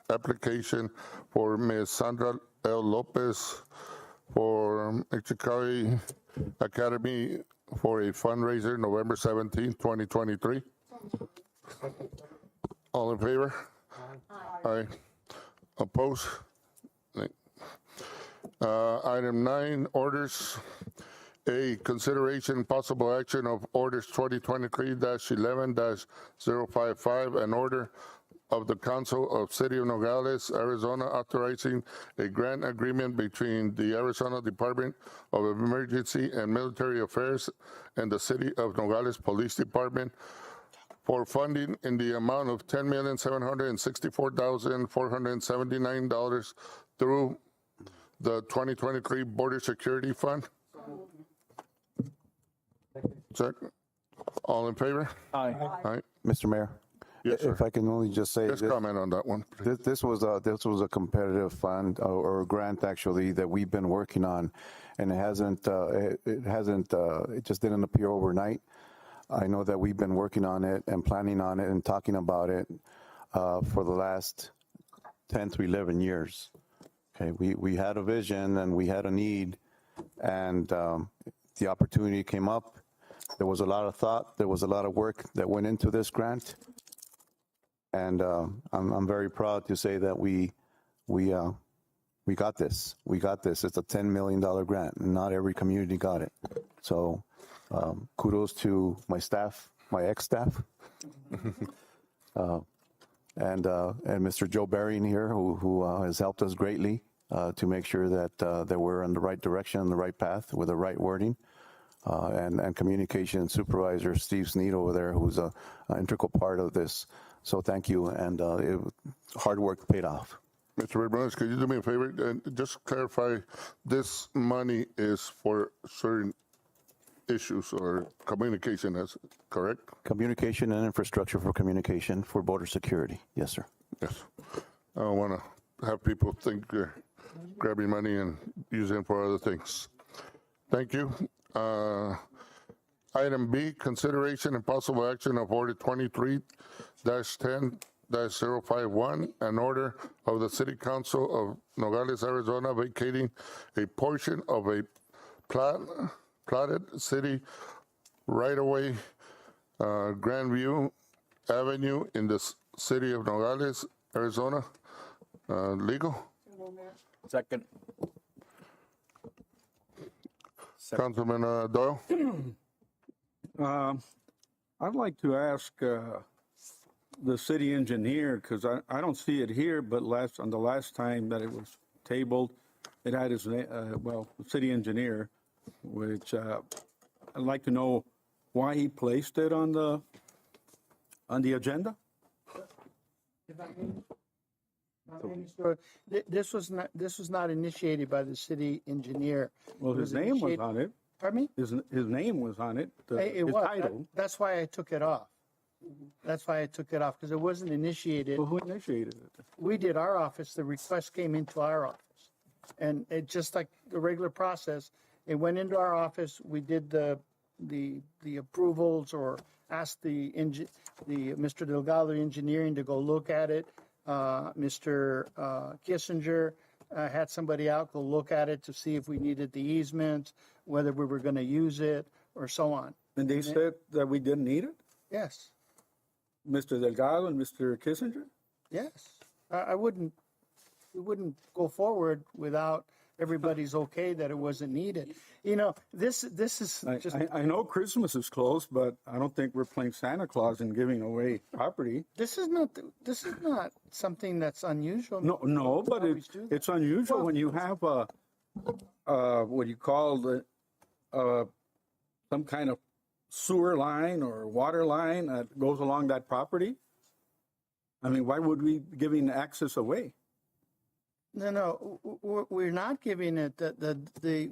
S2: application for Ms. Sandra L. Lopez for Mexicali Academy for a fundraiser November 17, 2023. All in favor? Aye. Opposed? Nay. Item 9, orders. A, consideration and possible action of orders 2023-11-055, an order of the Council of City of Nogales, Arizona, authorizing a grant agreement between the Arizona Department of Emergency and Military Affairs and the City of Nogales Police Department for funding in the amount of $10,764,479 through the 2023 Border Security Fund. Second. All in favor?
S8: Aye.
S2: Aye.
S7: Mr. Mayor,
S2: Yes, sir.
S7: if I can only just say,
S2: Just comment on that one.
S7: this was a competitive fund or a grant actually that we've been working on, and it just didn't appear overnight. I know that we've been working on it and planning on it and talking about it for the last 10 to 11 years. Okay, we had a vision and we had a need, and the opportunity came up. There was a lot of thought, there was a lot of work that went into this grant, and I'm very proud to say that we got this. We got this. It's a $10 million grant, and not every community got it. So kudos to my staff, my ex-staff, and Mr. Joe Berrien here, who has helped us greatly to make sure that we're in the right direction, the right path, with the right wording, and communication supervisor Steve Sneed over there, who's an integral part of this. So thank you, and hard work paid off.
S2: Mr. Bermudez, could you do me a favor and just clarify, this money is for certain issues or communication, is correct?
S7: Communication and infrastructure for communication for border security. Yes, sir.
S2: Yes. I don't want to have people think you're grabbing money and using it for other things. Thank you. Item B, consideration and possible action of Order 23-10-051, an order of the City Council of Nogales, Arizona, vacating a portion of a platted city right-of-way, Grandview Avenue in the city of Nogales, Arizona. Legal?
S8: Second.
S2: Councilman Doyle?
S5: I'd like to ask the city engineer, because I don't see it here, but on the last time that it was tabled, it had his name, city engineer, which I'd like to know why he placed it on the agenda.
S12: This was not initiated by the city engineer.
S5: Well, his name was on it.
S12: Pardon me?
S5: His name was on it.
S12: It
S5: his
S12: was.
S5: title.
S12: That's why I took it off. That's why I took it off, because it wasn't initiated.
S5: Well, who initiated it?
S12: We did our office. The request came into our office. And it just like the regular process, it went into our office. We did the approvals or asked the Mr. Delgado engineering to go look at it. Mr. Kissinger had somebody out go look at it to see if we needed the easement, whether we were going to use it, or so on.
S5: And they said that we didn't need it?
S12: Yes,
S5: Mr. Delgado and Mr. Kissinger?
S12: yes. We wouldn't go forward without everybody's okay that it wasn't needed. You know, this is just.
S5: I know Christmas is close, but I don't think we're playing Santa Claus and giving away property.
S12: This is not something that's unusual.
S5: No, but it's unusual when you have what you call some kind of sewer line or water line that goes along that property. I mean, why would we be giving access away?
S12: No, we're not giving it.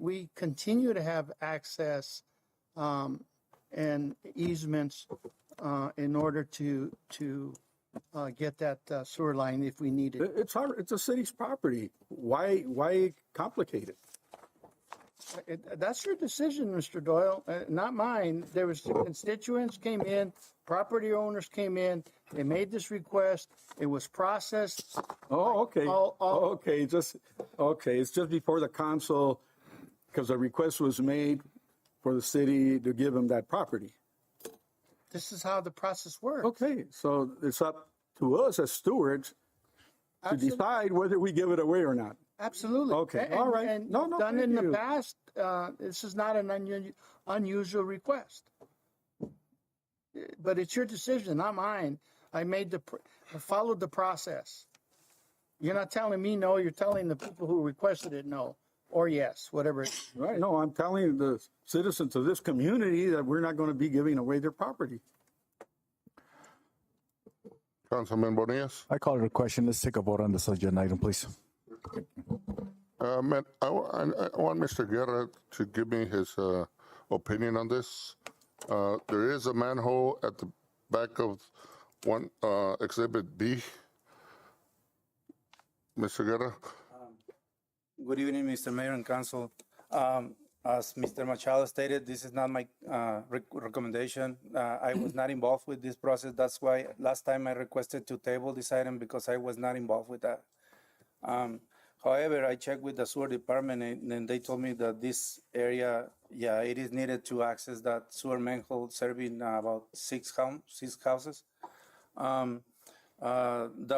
S12: We continue to have access and easements in order to get that sewer line if we need it.
S5: It's a city's property. Why complicate it?
S12: That's your decision, Mr. Doyle, not mine. There was constituents came in, property owners came in, they made this request, it was processed.
S5: Oh, okay. Okay, it's just before the council, because a request was made for the city to give them that property.
S12: This is how the process works.
S5: Okay, so it's up to us as stewards to decide whether we give it away or not.
S12: Absolutely.
S5: Okay, all right.
S12: And
S5: No,
S12: done in
S5: thank
S12: the
S5: you.
S12: past, this is not an unusual request. But it's your decision, not mine. I followed the process. You're not telling me no, you're telling the people who requested it no, or yes, whatever.
S5: Right, no, I'm telling the citizens of this community that we're not going to be giving away their property.
S2: Councilman Bonillas?
S8: I call it a question. Let's take a vote on this agenda item, please.
S2: I want Mr. Guerra to give me his opinion on this. There is a manhole at the back of one Exhibit B. Mr. Guerra?
S14: Good evening, Mr. Mayor and Council. As Mr. Machado stated, this is not my recommendation. I was not involved with this process. That's why last time I requested to table this item because I was not involved with that. However, I checked with the sewer department and they told me that this area, it is needed to access that sewer manhole serving about six houses. The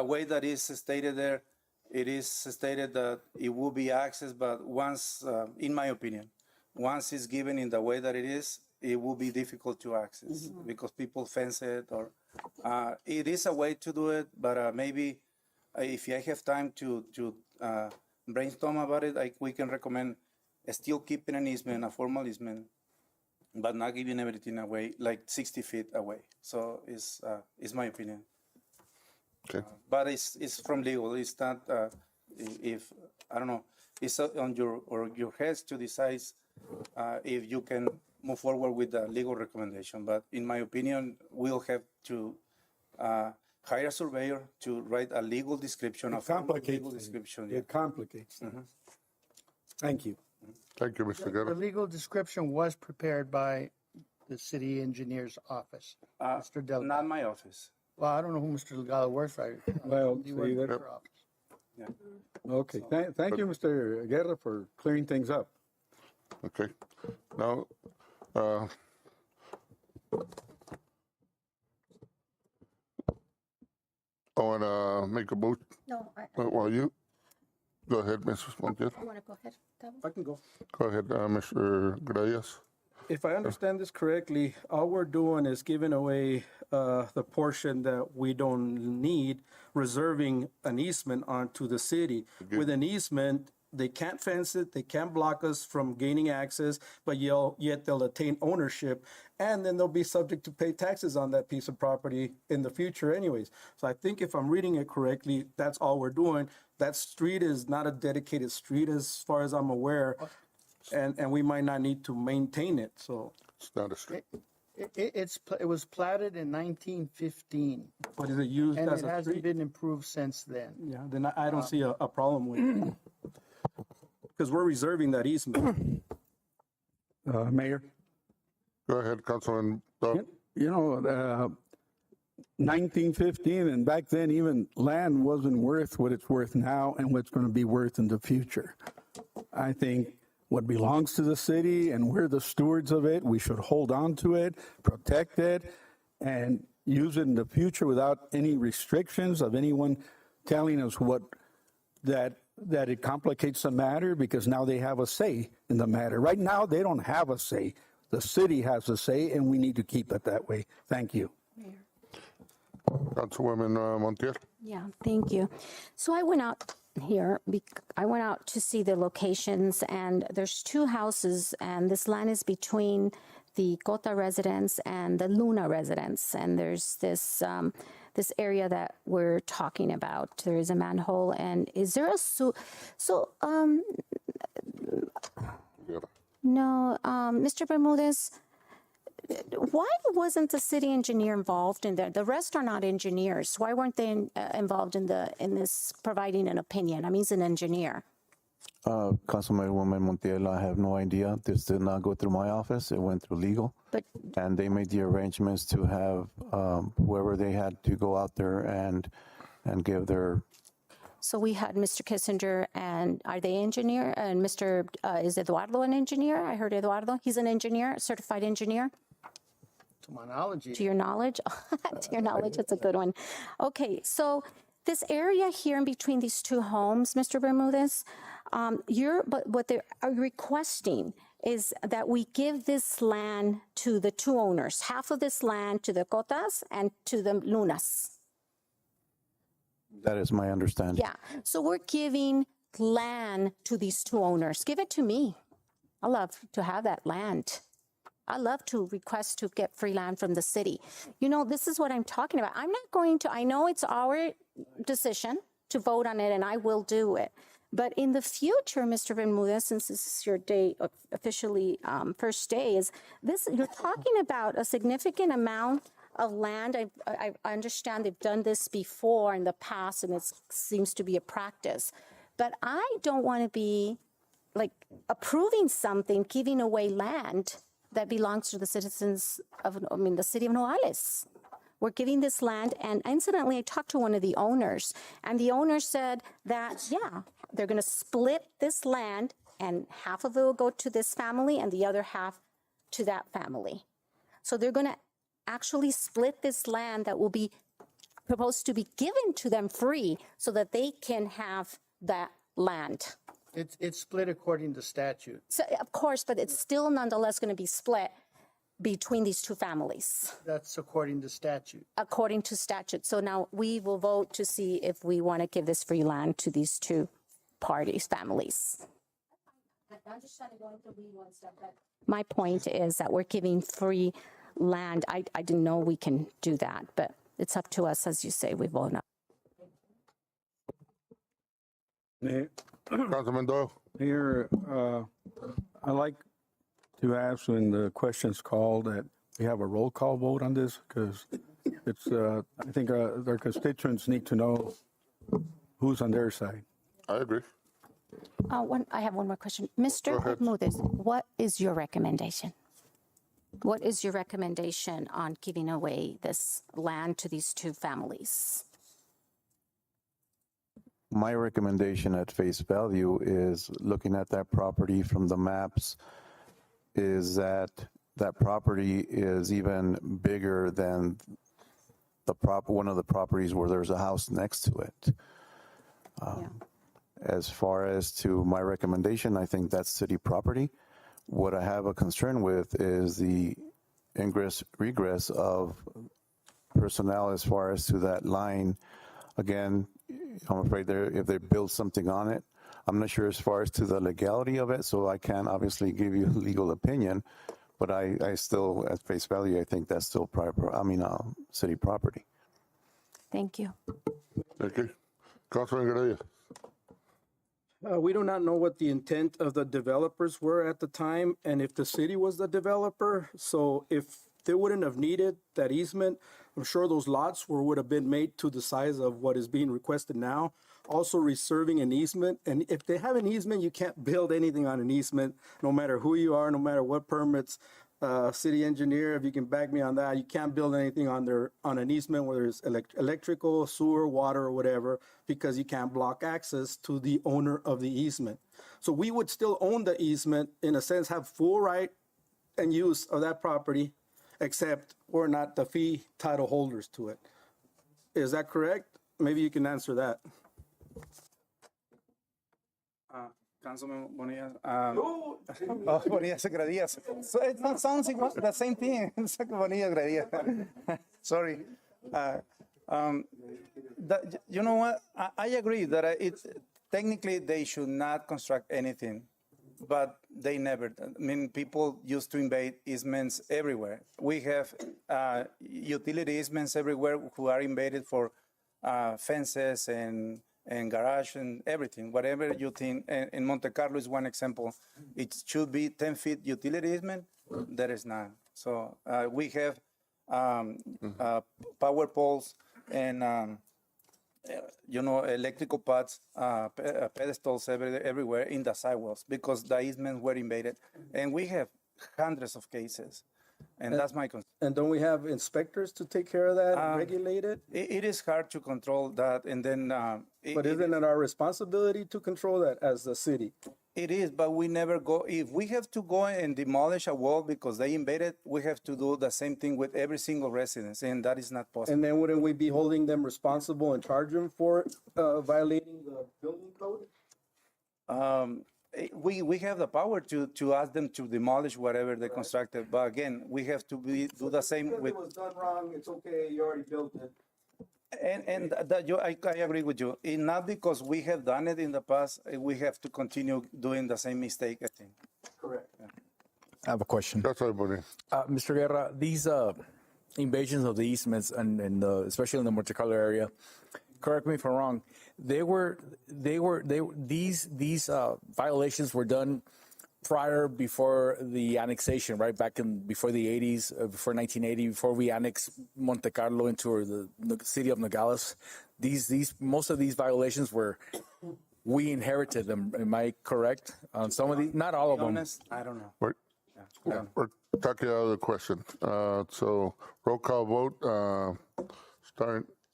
S14: way that is stated there, it is stated that it will be accessed, but once, in my opinion, once it's given in the way that it is, it will be difficult to access because people fence it or it is a way to do it, but maybe if I have time to brainstorm about it, we can recommend still keeping an easement, a formal easement, but not giving everything away, like 60 feet away. So it's my opinion.
S2: Okay.
S14: But it's from legal. It's not if I don't know. It's on your heads to decide if you can move forward with the legal recommendation. But in my opinion, we'll have to hire a surveyor to write a legal description.
S5: It complicates. It complicates.
S2: Thank you, Mr.
S12: The
S2: Guerra.
S12: legal description was prepared by the city engineer's office? Mr. Delgado?
S14: Not my office.
S12: Well, I don't know who Mr. Delgado works for.
S5: Well,
S12: He works
S5: see,
S12: for
S5: that-
S12: your office.
S5: Okay, thank you, Mr. Guerra, for clearing things up.
S2: Okay. Now, I want to make a motion.
S3: No, I
S2: Well, you go ahead, Mrs. Montiel.
S3: want to go ahead.
S6: I can go.
S2: Go ahead, Mr. Grayas.
S6: If I understand this correctly, all we're doing is giving away the portion that we don't need, reserving an easement onto the city. With an easement, they can't fence it, they can't block us from gaining access, but yet they'll attain ownership, and then they'll be subject to pay taxes on that piece of property in the future anyways. So I think if I'm reading it correctly, that's all we're doing. That street is not a dedicated street as far as I'm aware, and we might not need to maintain it, so.
S2: It's not a street.
S12: It was platted in 1915,
S6: But is it used
S12: and
S6: as
S12: it
S6: a
S12: hasn't
S6: street?
S12: been improved since then.
S6: Yeah, then I don't see a problem with it. Because we're reserving that easement.
S5: Mayor?
S2: Go ahead, Councilman Doug.
S5: You know, 1915, and back then even land wasn't worth what it's worth now and what's going to be worth in the future. I think what belongs to the city, and we're the stewards of it, we should hold on to it, protect it, and use it in the future without any restrictions of anyone telling us that it complicates the matter, because now they have a say in the matter. Right now, they don't have a say. The city has a say, and we need to keep it that way. Thank you.
S2: Councilwoman Montiel.
S3: Yeah, thank you. So I went out here, I went out to see the locations, and there's two houses, and this land is between the Cota residence and the Luna residence, and there's this this area that we're talking about. There is a manhole, and is there a No, Mr. Bermudez, why wasn't the city engineer involved in that? The rest are not engineers. Why weren't they involved in this providing an opinion? I mean, he's an engineer.
S7: Councilwoman Montiel, I have no idea. This did not go through my office. It went through legal. And they made the arrangements to have whoever they had to go out there and give their.
S3: So we had Mr. Kissinger, and are they engineer? And Mr. Is Eduardo an engineer? I heard Eduardo. He's an engineer, a certified engineer.
S12: To my knowledge.
S3: To your knowledge? To your knowledge, that's a good one. Okay, so this area here in between these two homes, Mr. Bermudez, but what they're requesting is that we give this land to the two owners, half of this land to the Cotas and to the Lunas.
S7: That is my understanding.
S3: Yeah, so we're giving land to these two owners. Give it to me. I love to have that land. I love to request to get free land from the city. You know, this is what I'm talking about. I'm not going to, I know it's our decision to vote on it, and I will do it. But in the future, Mr. Bermudez, since this is your day, officially first day, is this, you're talking about a significant amount of land. I understand they've done this before in the past, and it seems to be a practice. But I don't want to be like approving something, giving away land that belongs to the citizens of, the city of Nogales. We're giving this land, and incidentally, I talked to one of the owners, and the owner said that, yeah, they're going to split this land, and half of it will go to this family, and the other half to that family. So they're going to actually split this land that will be proposed to be given to them free so that they can have that land.
S12: It's split according to statute.
S3: So, of course, but it's still nonetheless going to be split between these two families.
S12: That's according to statute.
S3: According to statute. So now we will vote to see if we want to give this free land to these two parties, families. I'm just trying to go into legal and stuff. My point is that we're giving free land. I didn't know we can do that, but it's up to us, as you say, we vote on.
S2: Councilman Doyle.
S5: Here, I like to ask when the question's called that we have a roll call vote on this, because it's, I think their constituents need to know who's on their side.
S2: I agree.
S3: I have one more question. Mr. Bermudez, what is your recommendation? What is your recommendation on giving away this land to these two families?
S7: My recommendation at face value is looking at that property from the maps is that that property is even bigger than one of the properties where there's a house next to it. As far as to my recommendation, I think that's city property. What I have a concern with is the ingress regress of personnel as far as to that line. Again, I'm afraid if they build something on it, I'm not sure as far as to the legality of it, so I can't obviously give you a legal opinion, but I still, at face value, I think that's still city property.
S3: Thank you.
S2: Thank you. Councilman Garcia.
S6: We do not know what the intent of the developers were at the time and if the city was the developer. So if they wouldn't have needed that easement, I'm sure those lots would have been made to the size of what is being requested now. Also reserving an easement. And if they have an easement, you can't build anything on an easement, no matter who you are, no matter what permits. City engineer, if you can back me on that, you can't build anything on an easement, whether it's electrical, sewer, water, or whatever, because you can't block access to the owner of the easement. So we would still own the easement, in a sense, have full right and use of that property, except we're not the fee title holders to it. Is that correct? Maybe you can answer that.
S14: Councilman Bonilla. Bonilla Gradillas. So it sounds like the same thing. It's like Bonilla Gradillas. Sorry. You know what? I agree that technically they should not construct anything, but they never. I mean, people used to invade easements everywhere. We have utility easements everywhere who are invaded for fences and garage and everything, whatever you think. In Monte Carlo is one example. It should be 10 feet utility easement. There is none. So we have power poles and, electrical pods, pedestals everywhere in the sidewalks because the easements were invaded. And we have hundreds of cases. And that's my concern.
S6: And don't we have inspectors to take care of that and regulate it?
S14: It is hard to control that. And then.
S6: But isn't it our responsibility to control that as the city?
S14: It is, but we never go. If we have to go and demolish a wall because they invaded, we have to do the same thing with every single residence. And that is not possible.
S6: And then wouldn't we be holding them responsible and charge them for violating the building code?
S14: We have the power to ask them to demolish whatever they constructed, but again, we have to do the same with.
S6: If it was done wrong, it's okay. You already built it.
S14: And I agree with you. Not because we have done it in the past, we have to continue doing the same mistake. I think.
S6: Correct.
S14: Yeah.
S8: I have a question.
S2: That's everybody.
S8: Mr. Guerra, these invasions of the easements and especially in the Monte Carlo area, correct me if I'm wrong, these violations were done before the annexation, right? Before the 80s, before 1980, before we annexed Monte Carlo into the city of Nogales. Most of these violations we inherited them. Am I correct? Some of these, not all of them.
S14: I don't know.
S2: We're talking out of the question. So roll call vote.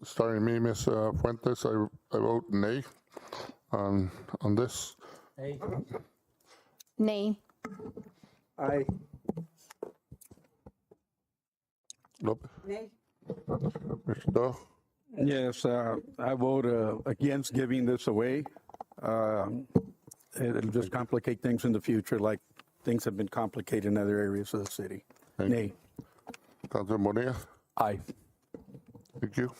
S2: Starting me, Ms. Fuentes, I vote nay on this.
S12: Hey.
S3: Nay.
S6: Aye.
S2: Lopez.
S13: Nay.
S2: Mr. Doe.
S5: Yes, I vote against giving this away. It'll just complicate things in the future, like things have been complicated in other areas of the city. Nay.
S2: Councilman Bonilla.
S8: Aye.
S2: Thank you.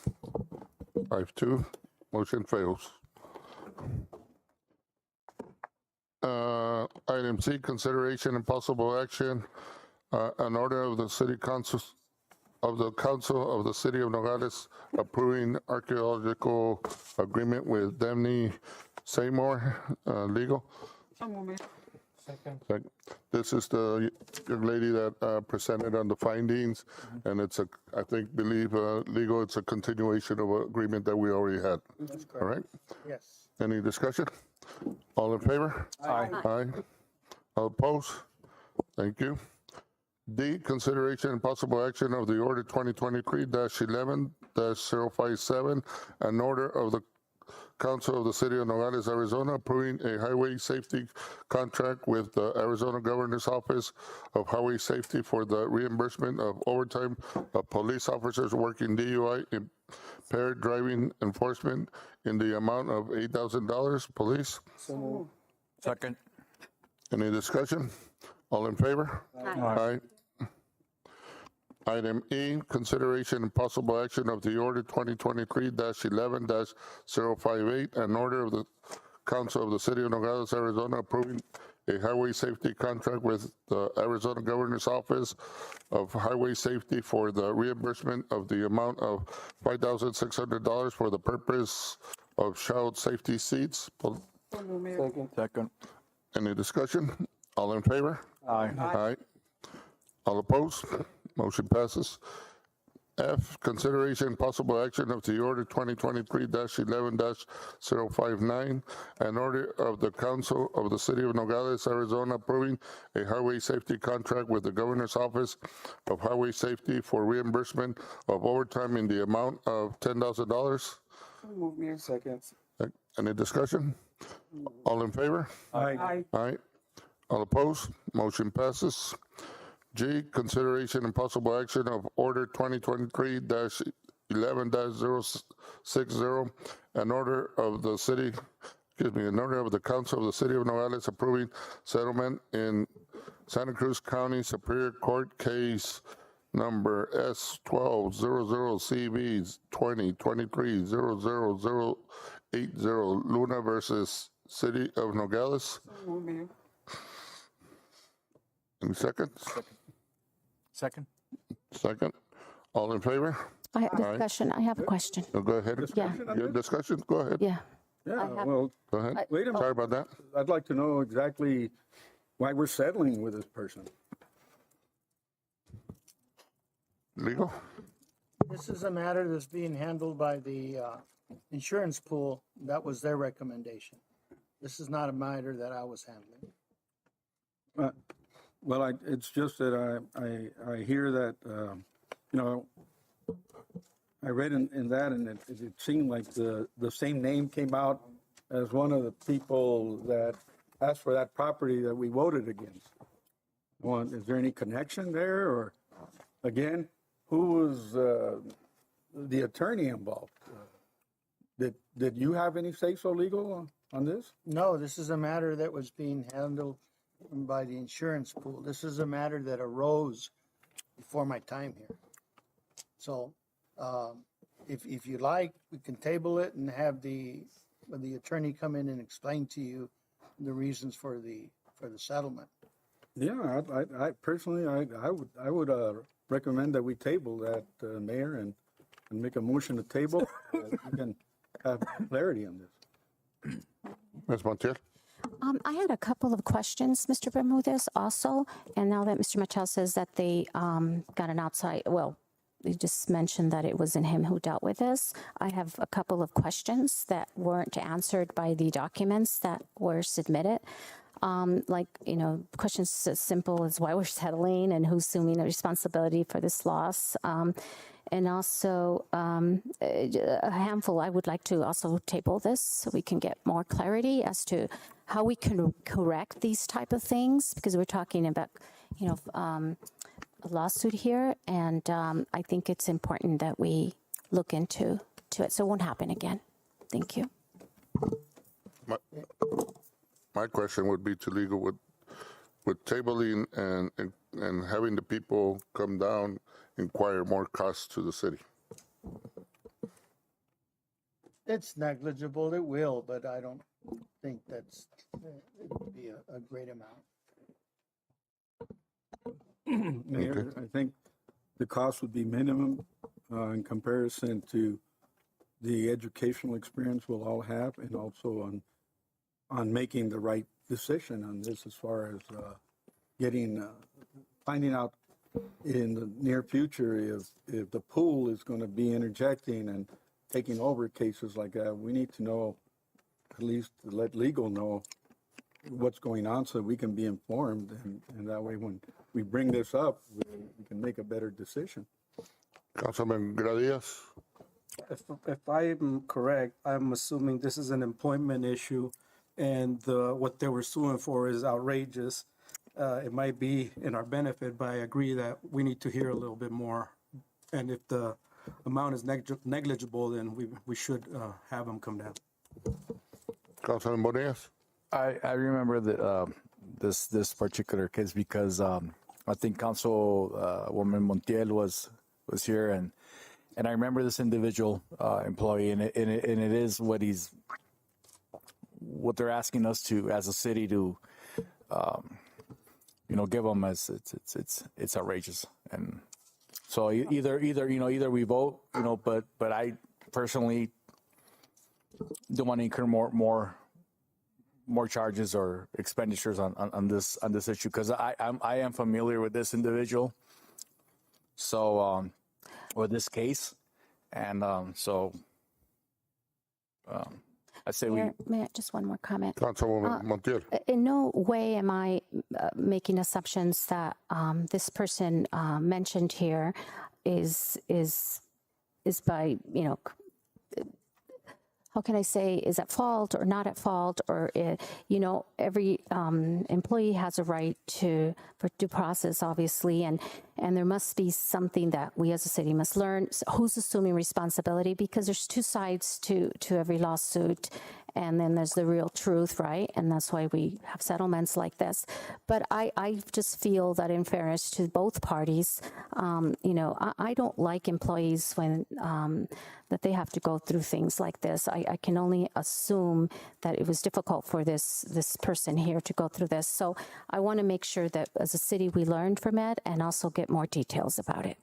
S2: 5-2. Motion fails. Item C, consideration and possible action. An order of the City Council of the City of Nogales approving archaeological agreement with Demney Seymour Legal. Second. This is the young lady that presented on the findings, and it's legal. It's a continuation of an agreement that we already had.
S12: That's correct.
S2: All right.
S12: Yes.
S2: Any discussion? All in favor?
S8: Aye.
S2: Aye. All opposed? Thank you. D, consideration and possible action of the order 2023-11-057, an order of the Council of the City of Nogales, Arizona, approving a highway safety contract with the Arizona Governor's Office of Highway Safety for the reimbursement of overtime of police officers working DUI impaired driving enforcement in the amount of $8,000. Police.
S8: Second.
S2: Any discussion? All in favor? Aye. Item E, consideration and possible action of the order 2023-11-058, an order of the Council of the City of Nogales, Arizona, approving a highway safety contract with the Arizona Governor's Office of Highway Safety for the reimbursement of the amount of $5,600 for the purpose of child safety seats.
S8: Second.
S2: Any discussion? All in favor?
S8: Aye.
S2: Aye. All opposed? Motion passes. F, consideration and possible action of the order 2023-11-059, an order of the Council of the City of Nogales, Arizona, approving a highway safety contract with the Governor's Office of Highway Safety for reimbursement of overtime in the amount of $10,000.
S11: Move, Mayor. Second.
S2: Any discussion? All in favor?
S11: Aye.
S2: Aye. All opposed? Motion passes. G, consideration and possible action of order 2023-11-060, an order of the Council of the City of Nogales approving settlement in Santa Cruz County Superior Court case number S1200CV 2023-00080 Luna versus City of Nogales.
S11: Move, Mayor.
S2: Any seconds?
S8: Second.
S2: Second. All in favor?
S3: I have a discussion. I have a question.
S2: No, go ahead.
S3: Yeah.
S2: Your discussion? Go ahead.
S3: Yeah.
S6: Yeah,
S3: have-
S6: well,
S2: Go ahead.
S6: wait a
S2: Sorry
S6: minute.
S2: about that.
S6: I'd like to know exactly why we're settling with this person.
S2: Legal?
S12: This is a matter that's being handled by the insurance pool. That was their recommendation. This is not a matter that I was handling.
S6: Well, it's just that I hear that, I read in that and it seemed like the same name came out as one of the people that asked for that property that we voted against. Well, is there any connection there, or again, who was the attorney involved? Did you have any say-so legal on this?
S12: No, this is a matter that was being handled by the insurance pool. This is a matter that arose before my time here. So, if you like, we can table it and have the attorney come in and explain to you the reasons for the settlement.
S6: Yeah, I personally, I would recommend that we table that, Mayor, and make a motion to table so that we can have clarity on this.
S2: Ms. Montiel?
S3: I had a couple of questions, Mr. Bermudez, also. And now that Mr. Machado says that they got an outside, well, you just mentioned that it wasn't him who dealt with this. I have a couple of questions that weren't answered by the documents that were submitted. Questions as simple as why we're settling and who's assuming the responsibility for this loss. And also a handful, I would like to also table this so we can get more clarity as to how we can correct these type of things, because we're talking about, a lawsuit here. And I think it's important that we look into it so it won't happen again. Thank you.
S2: My question would be to legal with tabling and having the people come down, inquire more costs to the city.
S12: It's negligible, it will, but I don't think it would be a great amount.
S6: Mayor, I think the cost would be minimum in comparison to the educational experience we'll all have, and also on making the right decision on this as far as finding out in the near future if the pool is going to be interjecting and taking over cases like that. We need to know, at least to let legal know
S5: what's going on so we can be informed, and that way when we bring this up, we can make a better decision.
S2: Councilman Gradias.
S6: If I'm correct, I'm assuming this is an employment issue, and what they were suing for is outrageous. It might be in our benefit, but I agree that we need to hear a little bit more. And if the amount is negligible, then we should have them come down.
S2: Councilman Bonillas.
S8: I remember that this particular case because I think Councilwoman Montiel was here, and I remember this individual employee, and it is what they're asking us to as a city to give them as it's outrageous. And so either we vote, but I personally don't want to incur more charges or expenditures on this issue, because I am familiar with this individual, so with this case, and I say
S3: May I just one more comment?
S2: Councilwoman Montiel.
S3: In no way am I making assumptions that this person mentioned here is by, how can I say, is at fault or not at fault, or, every employee has a right for due process, obviously, and there must be something that we as a city must learn. So who's assuming responsibility? Because there's two sides to every lawsuit, and then there's the real truth, right? And that's why we have settlements like this. But I just feel that in fairness to both parties, I don't like employees when that they have to go through things like this. I can only assume that it was difficult for this person here to go through this. So I want to make sure that as a city we learned from it and also get more details about it.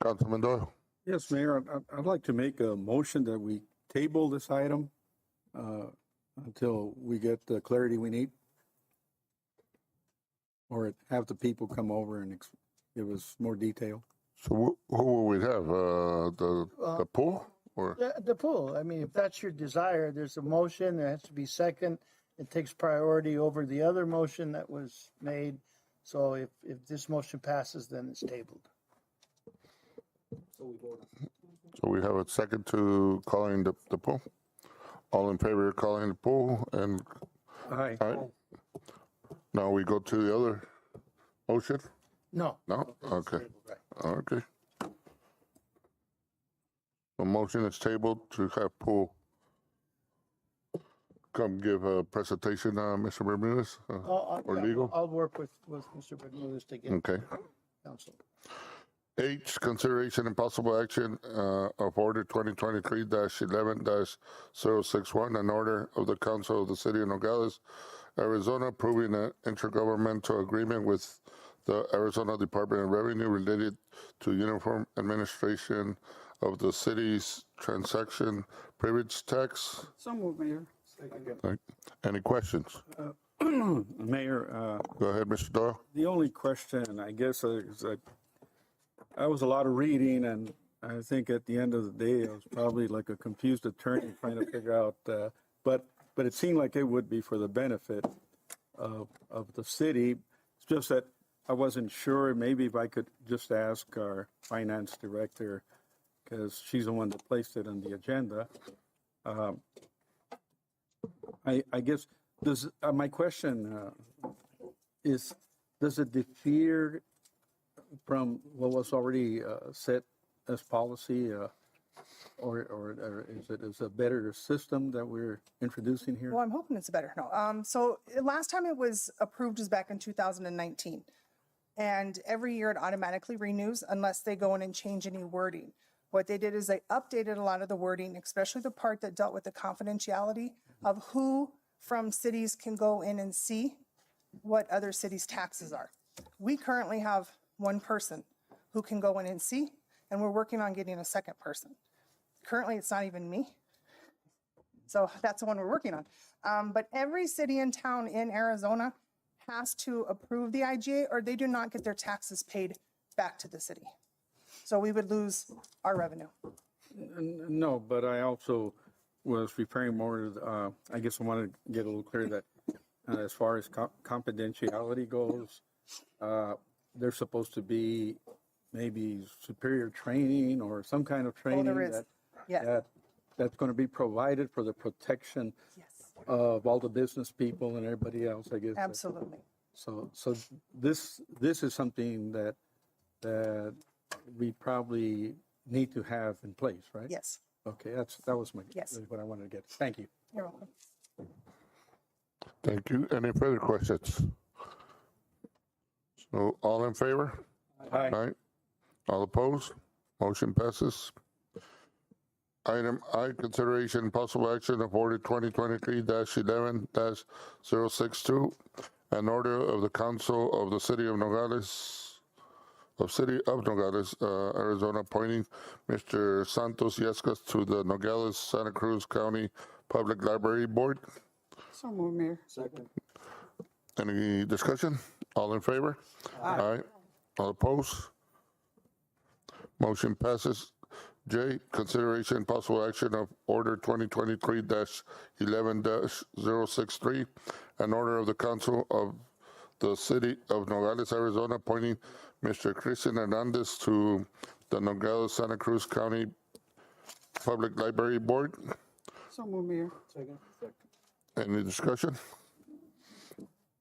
S2: Councilman Doyle.
S5: Yes, Mayor, I'd like to make a motion that we table this item until we get the clarity we need, or have the people come over and give us more detail.
S2: So who will we have? The pool? Or?
S12: The pool. I mean, if that's your desire, there's a motion, there has to be second. It takes priority over the other motion that was made. So if this motion passes, then it's tabled.
S2: So we have a second to calling the pool. All in favor of calling the pool? And
S5: Aye.
S2: Now we go to the other motion?
S12: No.
S2: No? Okay.
S12: Right.
S2: Okay. The motion is tabled to have pool come give a presentation, Mr. Bermudez, or legal?
S12: I'll work with Mr. Bermudez to get
S2: Okay.
S12: counsel.
S2: H, consideration and possible action of order 2023-11-061, an order of the Council of the City of Nogales, Arizona, approving an intergovernmental agreement with the Arizona Department of Revenue related to uniform administration of the city's transaction privilege tax.
S11: So moved, Mayor.
S2: Right. Any questions?
S5: Mayor,
S2: Go ahead, Mr. Doyle.
S5: the only question, I guess, is that I was a lot of reading, and I think at the end of the day, I was probably like a confused attorney trying to figure out, but it seemed like it would be for the benefit of the city. It's just that I wasn't sure. Maybe if I could just ask our finance director, because she's the one that placed it on the agenda. I guess, my question is, does it differ from what was already set as policy, or is it a better system that we're introducing here?
S10: Well, I'm hoping it's better. No. So last time it was approved was back in 2019. And every year it automatically renews unless they go in and change any wording. What they did is they updated a lot of the wording, especially the part that dealt with the confidentiality of who from cities can go in and see what other cities' taxes are. We currently have one person who can go in and see, and we're working on getting a second person. Currently, it's not even me. So that's the one we're working on. But every city and town in Arizona has to approve the IGA, or they do not get their taxes paid back to the city. So we would lose our revenue.
S5: No, but I also was referring more to, I guess I wanted to get a little clear that as far as confidentiality goes, there's supposed to be maybe superior training or some kind of training
S10: there is. Yeah.
S5: that's going to be provided for the protection of all the business people and everybody else, I guess.
S10: Absolutely.
S5: So this is something that we probably need to have in place, right?
S10: Yes.
S5: Okay, that was
S10: Yes.
S5: what I wanted to get. Thank you.
S10: You're welcome.
S2: Thank you. Any further questions? So all in favor?
S5: Aye.
S2: All opposed? Motion passes. Item I, consideration and possible action of order 2023-11-062, an order of the Council of the City of Nogales, Arizona, appointing Mr. Santos Yescas to the Nogales Santa Cruz County Public Library Board.
S11: So move, Mayor. Second.
S2: Any discussion? All in favor? Aye. All opposed? Motion passes. J, consideration and possible action of order 2023-11-063, an order of the Council of the City of Nogales, Arizona, appointing Mr. Christian Hernandez to the Nogales Santa Cruz County Public Library Board.
S11: So move, Mayor. Second.
S2: Any discussion?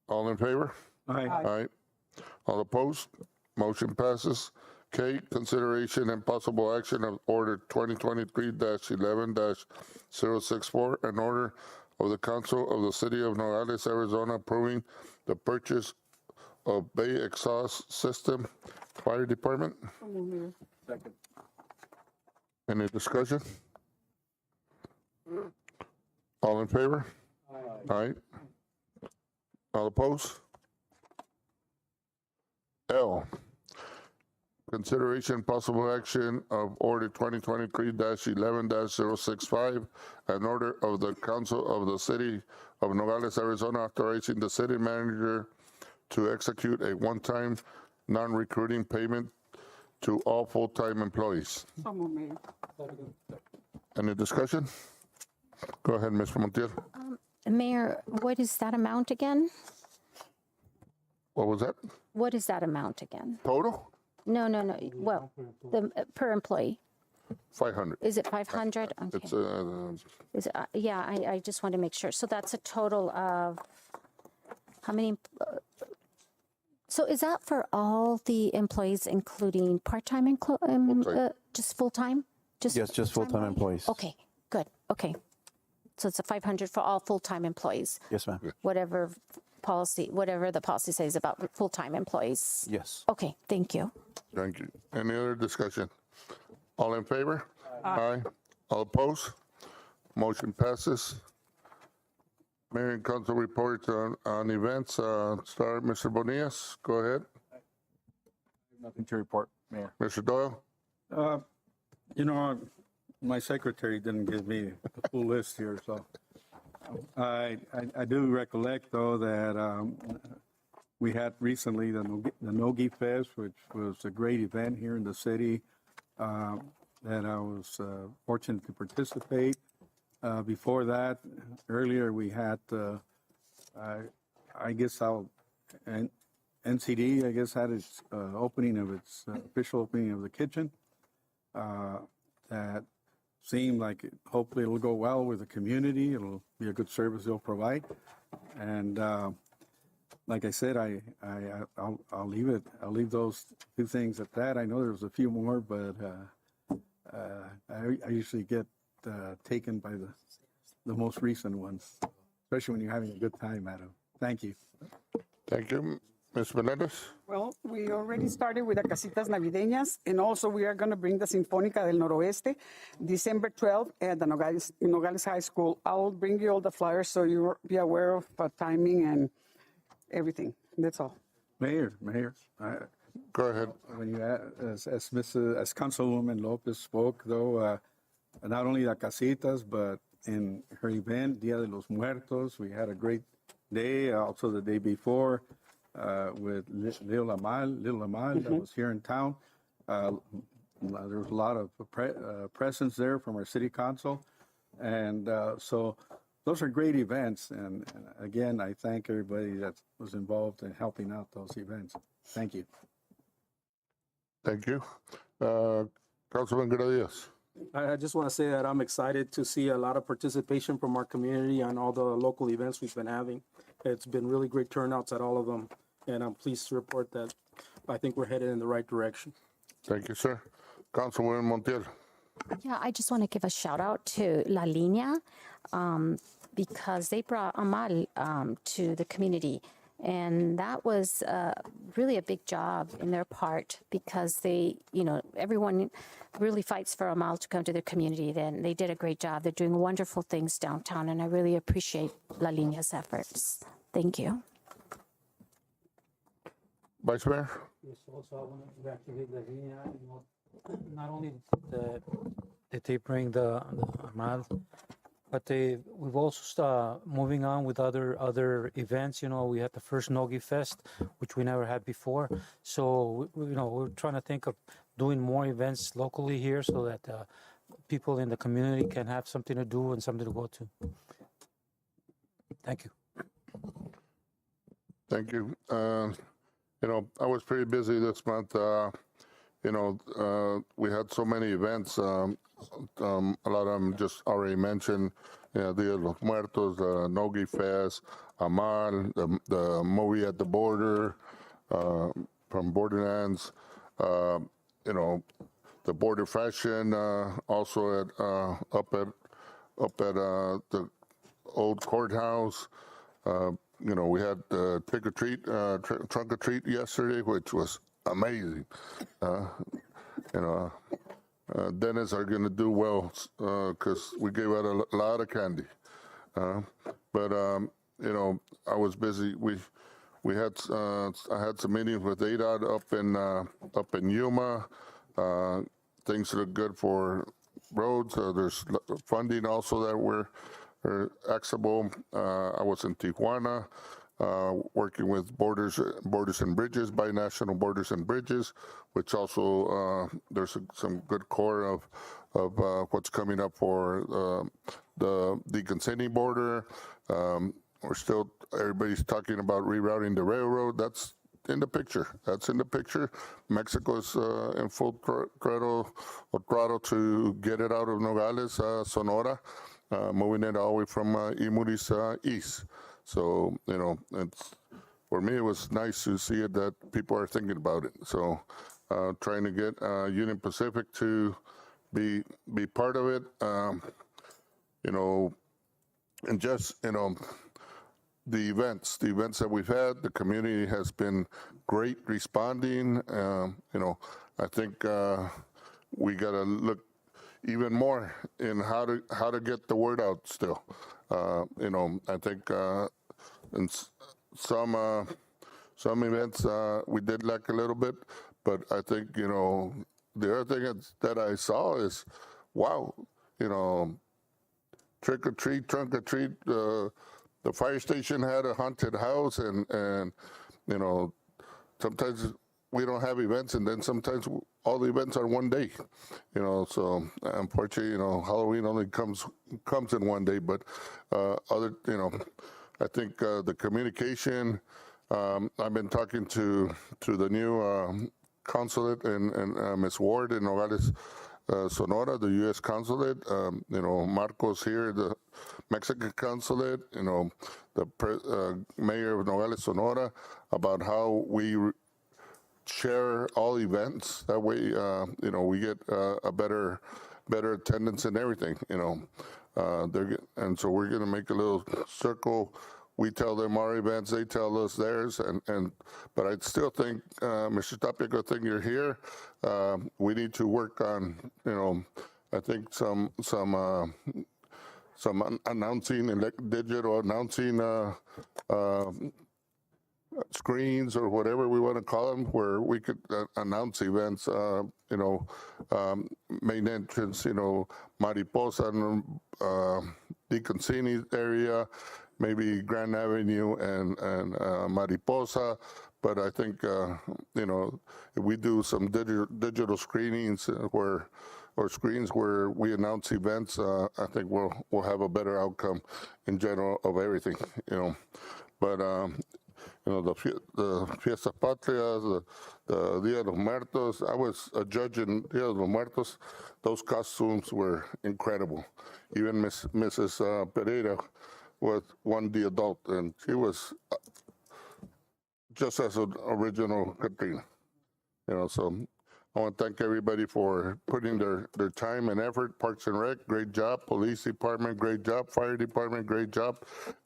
S2: All in favor?
S5: Aye.
S2: Aye. All opposed? Motion passes. K, consideration and possible action of order 2023-11-064, an order of the Council of the City of Nogales, Arizona, approving the purchase of Bay Exhaust System Fire Department.
S11: So move, Mayor.
S5: Second.
S2: Any discussion? All in favor? Aye. All opposed? L, consideration and possible action of order 2023-11-065, an order of the Council of the City of Nogales, Arizona, authorizing the city manager to execute a one-time non-recruiting payment to all full-time employees.
S11: So move, Mayor.
S2: Any discussion? Go ahead, Ms. Montiel.
S3: Mayor, what is that amount again?
S2: What was that?
S3: What is that amount again?
S2: Total?
S3: No. Well, the per employee.
S2: 500.
S3: Is it 500? Okay.
S2: It's
S3: Is it, yeah, I just want to make sure. So that's a total of how many? So is that for all the employees, including part-time, just full-time?
S7: Yes, just full-time employees.
S3: Okay, good. Okay. So it's a 500 for all full-time employees,
S7: Yes, ma'am.
S3: whatever the policy says about full-time employees.
S7: Yes.
S3: Okay, thank you.
S2: Thank you. Any other discussion? All in favor? Aye. All opposed? Motion passes. Mayor and council reports on events. Start, Mr. Bonillas. Go ahead.
S8: Nothing to report, Mayor.
S2: Mr. Doyle?
S5: My secretary didn't give me the full list here, so I do recollect, though, that we had recently the Nogi Fest, which was a great event here in the city that I was fortunate to participate. Before that, earlier we had, NCD, I guess, had its official opening of the kitchen. That seemed like hopefully it'll go well with the community. It'll be a good service they'll provide. And like I said, I'll leave it. I'll leave those two things at that. I know there's a few more, but I usually get taken by the most recent ones, especially when you're having a good time at them. Thank you.
S2: Thank you. Ms. Melendez?
S11: Well, we already started with the Casitas Navideñas, and also we are going to bring the Sinfónica del Noroeste December 12th at the Nogales High School. I'll bring you all the flyers so you'll be aware of timing and everything. That's all.
S5: Mayor,
S2: go ahead.
S5: When you as Councilwoman Lopez spoke, though, not only the Casitas, but in her event, Dia de los Muertos, we had a great day. Also the day before, with Little Amal that was here in town. There was a lot of presence there from our city council. And so those are great events. And again, I thank everybody that was involved in helping out those events. Thank you.
S2: Thank you. Councilman Gradius.
S6: I just want to say that I'm excited to see a lot of participation from our community on all the local events we've been having. It's been really great turnouts at all of them, and I'm pleased to report that I think we're headed in the right direction.
S2: Thank you, sir. Councilwoman Montiel.
S3: Yeah, I just want to give a shout out to La Línea because they brought Amal to the community. And that was really a big job in their part because they, everyone really fights for Amal to come to their community. Then they did a great job. They're doing wonderful things downtown, and I really appreciate La Línea's efforts. Thank you.
S2: Vice Mayor.
S15: Yes, also I want to congratulate La Línea, not only did they bring the Amal, but we've also started moving on with other events. We had the first Nogi Fest, which we never had before. So we're trying to think of doing more events locally here so that people in the community can have something to do and something to go to. Thank you.
S2: Thank you. I was pretty busy this month. We had so many events. A lot of them just already mentioned. Dia de los Muertos, the Nogi Fest, Amal, the movie at the border from Borderlands. The Border Fashion also up at the old courthouse. We had trick or treat, trunk or treat yesterday, which was amazing. Dennis are going to do well because we gave out a lot of candy. But I was busy. I had some meetings with ADOT up in Yuma. Things look good for roads. There's funding also that we're accessible. I was in Tijuana. Working with Borders and Bridges, Binational Borders and Bridges, which also there's some good core of what's coming up for the deconsenting border. Everybody's talking about rerouting the railroad. That's in the picture. Mexico is in full throttle to get it out of Nogales, Sonora, moving it all the way from Imuris east. So, for me, it was nice to see it that people are thinking about it. So, trying to get Union Pacific to be part of it, and just, the events that we've had, the community has been great responding. I think we got to look even more in how to get the word out still. I think in some events we did lack a little bit, but I think the other thing that I saw is, wow, trick or treat, trunk or treat. The fire station had a haunted house, and sometimes we don't have events, and then sometimes all the events are one day. So unfortunately, Halloween only comes in one day, but I think the communication. I've been talking to the new consulate and Ms. Ward in Nogales, Sonora, the U.S. consulate. Marcos here, the Mexican consulate. The mayor of Nogales, Sonora, about how we share all events. That way, we get a better attendance and everything. And so we're going to make a little circle. We tell them our events, they tell us theirs, but I still think, Mr. Tapia, good thing you're here. We need to work on, I think some announcing, digital announcing screens or whatever we want to call them, where we could announce events. Main entrance, Mariposa, DeConcini area, maybe Grand Avenue and Mariposa. But I think, if we do some digital screenings where or screens where we announce events, I think we'll have a better outcome in general of everything, you know. But you know, the Fiesta Patria, the Dia de los Muertos. I was a judge in Dia de los Muertos. Those costumes were incredible. Even Mrs. Pereira won the adult, and she was just as an original Katrina. You know, so I want to thank everybody for putting their time and effort. Parks and Rec, great job. Police Department, great job. Fire Department, great job.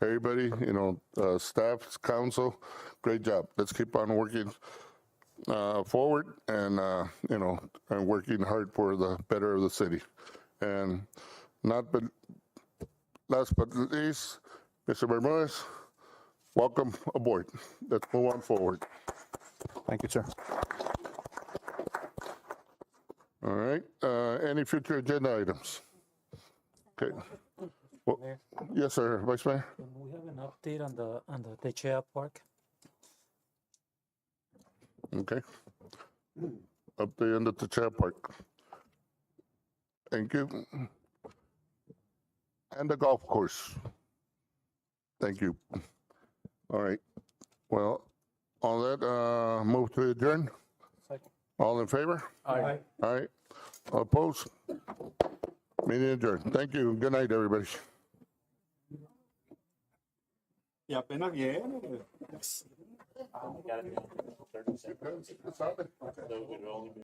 S2: Everybody, you know, staff, council, great job. Let's keep on working forward and, you know, and working hard for the better of the city. And last but not least, Mr. Bermudez, welcome aboard. Let's move on forward.
S7: Thank you, sir.
S2: All right. Any future agenda items? Okay. Well, yes, sir, Vice Mayor.
S15: Can we have an update on the Techea Park?
S2: Okay. Update on the Techea Park. Thank you. And the golf course. Thank you. All right. Well, on that, move to adjourn. All in favor?
S15: Aye.
S2: All right. All opposed? Meeting adjourned. Thank you. Good night, everybody.
S5: Y apenas viene.